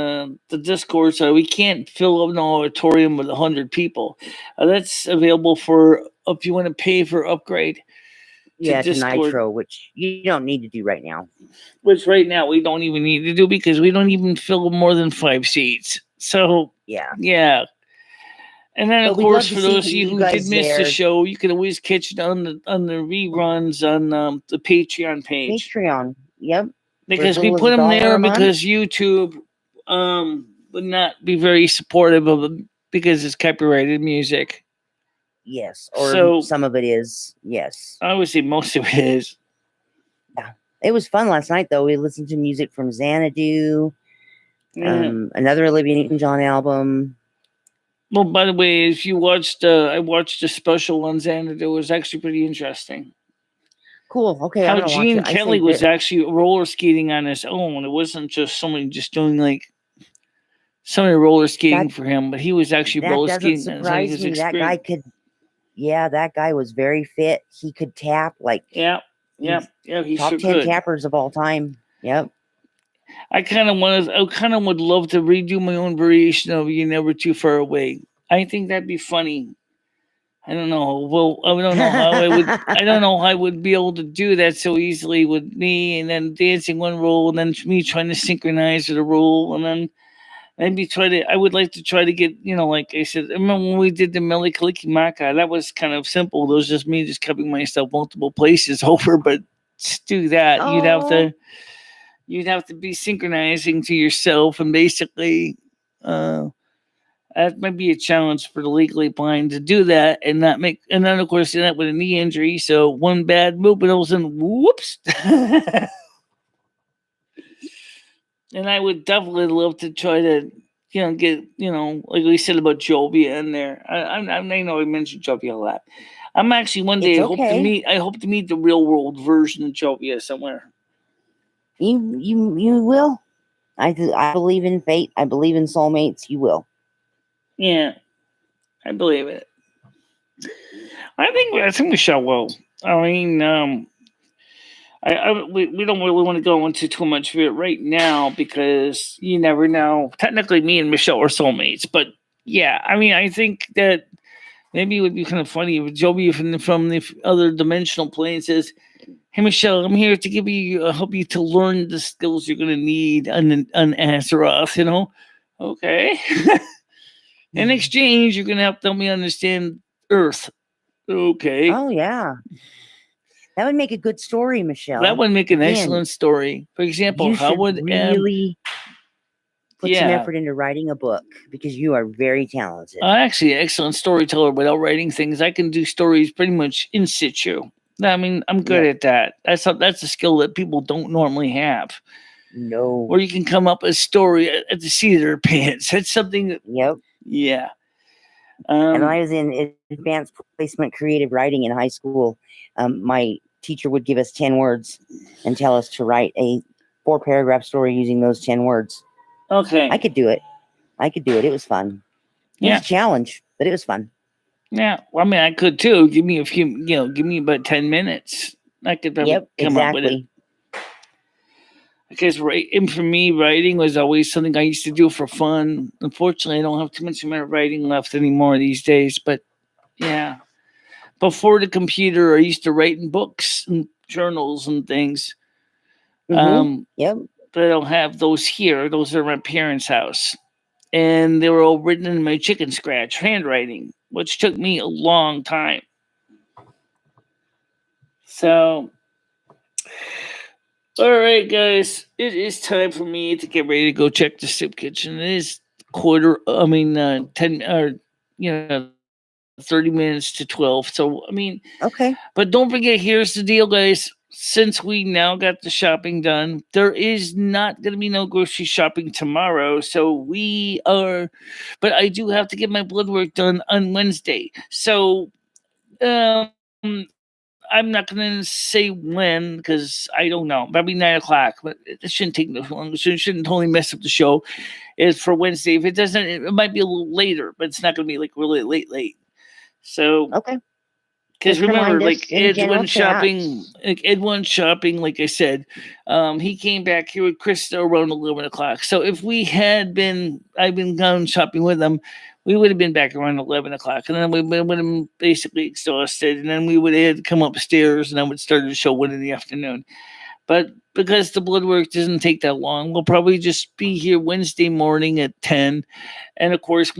A: the Discord, so we can't fill up an auditorium with 100 people. That's available for if you want to pay for upgrade.
B: To
A: Discord,
B: Nitro, which you don't need to do right now.
A: Which right now we don't even need to do because we don't even fill more than 5 seats. So yeah. And then, of course, for those of you who did miss the show, you can always catch it on the reruns on the Patreon page.
B: Patreon, yep.
A: Because we put them there because YouTube would not be very supportive of it because it's copyrighted music.
B: Yes, or some of it is. Yes,
A: I would say most of it is.
B: Yeah, it was fun last night though. We listened to music from Xanadu, another Olivia Newton-John album.
A: Well, by the way, if you watched, I watched a special on Xanadu. It was actually pretty interesting.
B: Cool. Okay.
A: How Gene Kelly was actually roller skating on his own. It wasn't just somebody just doing somebody roller skating for him, but he was actually roller skating.
B: That doesn't surprise me. That guy could. Yeah, that guy was very fit. He could tap like.
A: Yeah. He's
B: top 10 tappers of all time. Yep. I
A: kind of would love to redo my own variation of "You're Never Too Far Away." I think that'd be funny. I don't know. Well, I don't know how I would. I don't know how I would be able to do that so easily with me, and then dancing one roll, and then me trying to synchronize with a roll, and then maybe I would like to try to get, like I said, I remember when we did the Mele Kalikimaka, that was kind of simple. It was just me just covering myself multiple places over, but to do that, you'd have to be synchronizing to yourself, and basically, that might be a challenge for the legally blind to do that and not make, and then of course, that with a knee injury. So one bad move, and all of a sudden, whoops. And I would definitely love to try to, get, like we said about Jovia in there. I know I mentioned Jovia a lot. I'm actually one day I hope to meet the real world version of Jovia somewhere.
B: You will. I believe in fate. I believe in soulmates. You will.
A: Yeah, I believe it. I think we shall well. I mean, we don't really want to go into too much of it right now because you never know. Technically, me and Michelle are soulmates, but yeah, I mean, I think that maybe it would be kind of funny if Joby from the other dimensional plane says, "Hey, Michelle, I'm here to help you to learn the skills you're going to need on Azeroth." Okay. In exchange, you're going to help me understand Earth. Okay.
B: Oh yeah. That would make a good story, Michelle.
A: That would make an excellent story. For example, how would
B: really put some effort into writing a book because you are very talented.
A: Actually, an excellent storyteller without writing things. I can do stories pretty much in situ. I mean, I'm good at that. That's a skill that people don't normally have.
B: No.
A: Or you can come up with a story at the seat of their pants. That's something that,
B: Yep.
A: Yeah.
B: And I was in advanced placement creative writing in high school. My teacher would give us 10 words and tell us to write a 4-paragraph story using those 10 words.
A: Okay.
B: I could do it. It was fun. It was a challenge, but it was fun.
A: Yeah. Well, I mean, I could too. Give me a few, give me about 10 minutes. I could probably come up with it. Because and for me, writing was always something I used to do for fun. Unfortunately, I don't have too much amount of writing left anymore these days. But yeah, before the computer, I used to write in books and journals and things.
B: Yep.
A: But I don't have those here. Those are at my parents' house. And they were all written in my chicken scratch handwriting, which took me a long time. So, all right, guys, it is time for me to get ready to go check the soup kitchen. It is 10 or 30 minutes to 12. So, I mean,
B: okay.
A: But don't forget, here's the deal, guys. Since we now got the shopping done, there is not going to be no grocery shopping tomorrow. So but I do have to get my blood work done on Wednesday. So, I'm not going to say when because I don't know. Probably 9 o'clock, but it shouldn't take this long. It shouldn't totally mess up the show. It's for Wednesday. If it doesn't, it might be a little later, but it's not going to be like really late. So,
B: okay.
A: Because remember, like Ed went shopping, like I said, he came back here with Krista around 11 o'clock. So if I'd been gone shopping with them, we would have been back around 11 o'clock. And then we would have been basically exhausted. And then we would have come upstairs and I would start the show 1 in the afternoon. But because the blood work doesn't take that long, we'll probably just be here Wednesday morning at 10. And of course,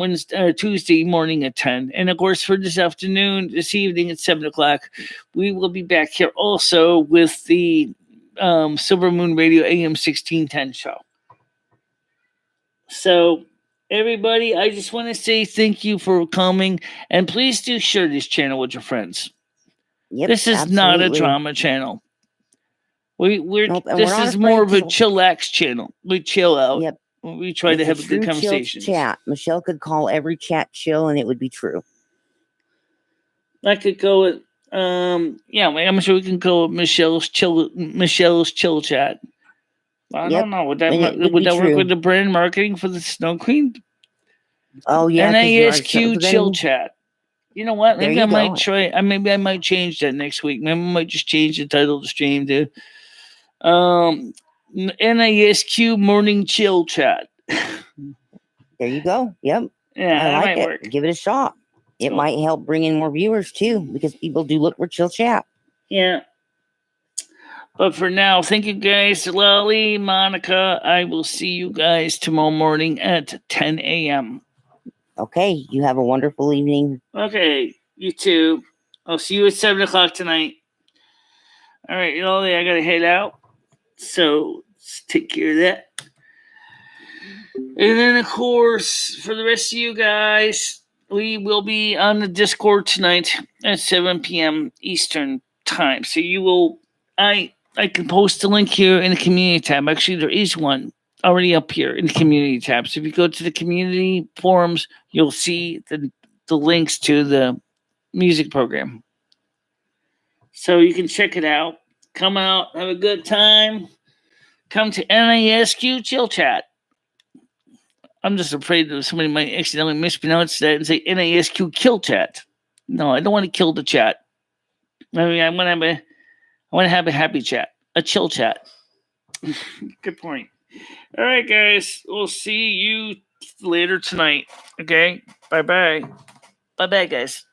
A: Tuesday morning at 10. And of course, for this evening at 7 o'clock, we will be back here also with the Silvermoon Radio AM 1610 show. So, everybody, I just want to say thank you for coming. And please do share this channel with your friends.
B: Yep,
A: this is not a drama channel. This is more of a chillax channel. We chill out.
B: Yep.
A: We try to have a good conversation.
B: Chat. Michelle could call every chat chill, and it would be true.
A: I could go with, I'm sure we can go with Michelle's chill chat. I don't know. Would that work with the brand marketing for the Snow Queen?
B: Oh yeah.
A: NASQ chill chat. You know what? Maybe I might try. Maybe I might change that next week. Maybe I might just change the title of the stream to NASQ morning chill chat.
B: There you go. Yep.
A: Yeah,
B: I like it.
A: Work.
B: Give it a shot. It might help bring in more viewers too, because people do look for chill chat.
A: Yeah. But for now, thank you guys, Lolly, Monica. I will see you guys tomorrow morning at 10 a.m.
B: Okay. You have a wonderful evening.
A: Okay. You too. I'll see you at 7 o'clock tonight. All right, Lolly, I got to head out. So let's take care of that. And then, of course, for the rest of you guys, we will be on the Discord tonight at 7 p.m. Eastern time. So you will, I can post a link here in the community tab. Actually, there is one already up here in the community tab. So if you go to the community forums, you'll see the links to the music program. So you can check it out. Come out, have a good time. Come to NASQ Chill Chat. I'm just afraid that somebody might accidentally mispronounce that and say NASQ Kill Chat. No, I don't want to kill the chat. I mean, I want to have a happy chat, a chill chat. Good point. All right, guys. We'll see you later tonight. Okay? Bye-bye. Bye-bye, guys.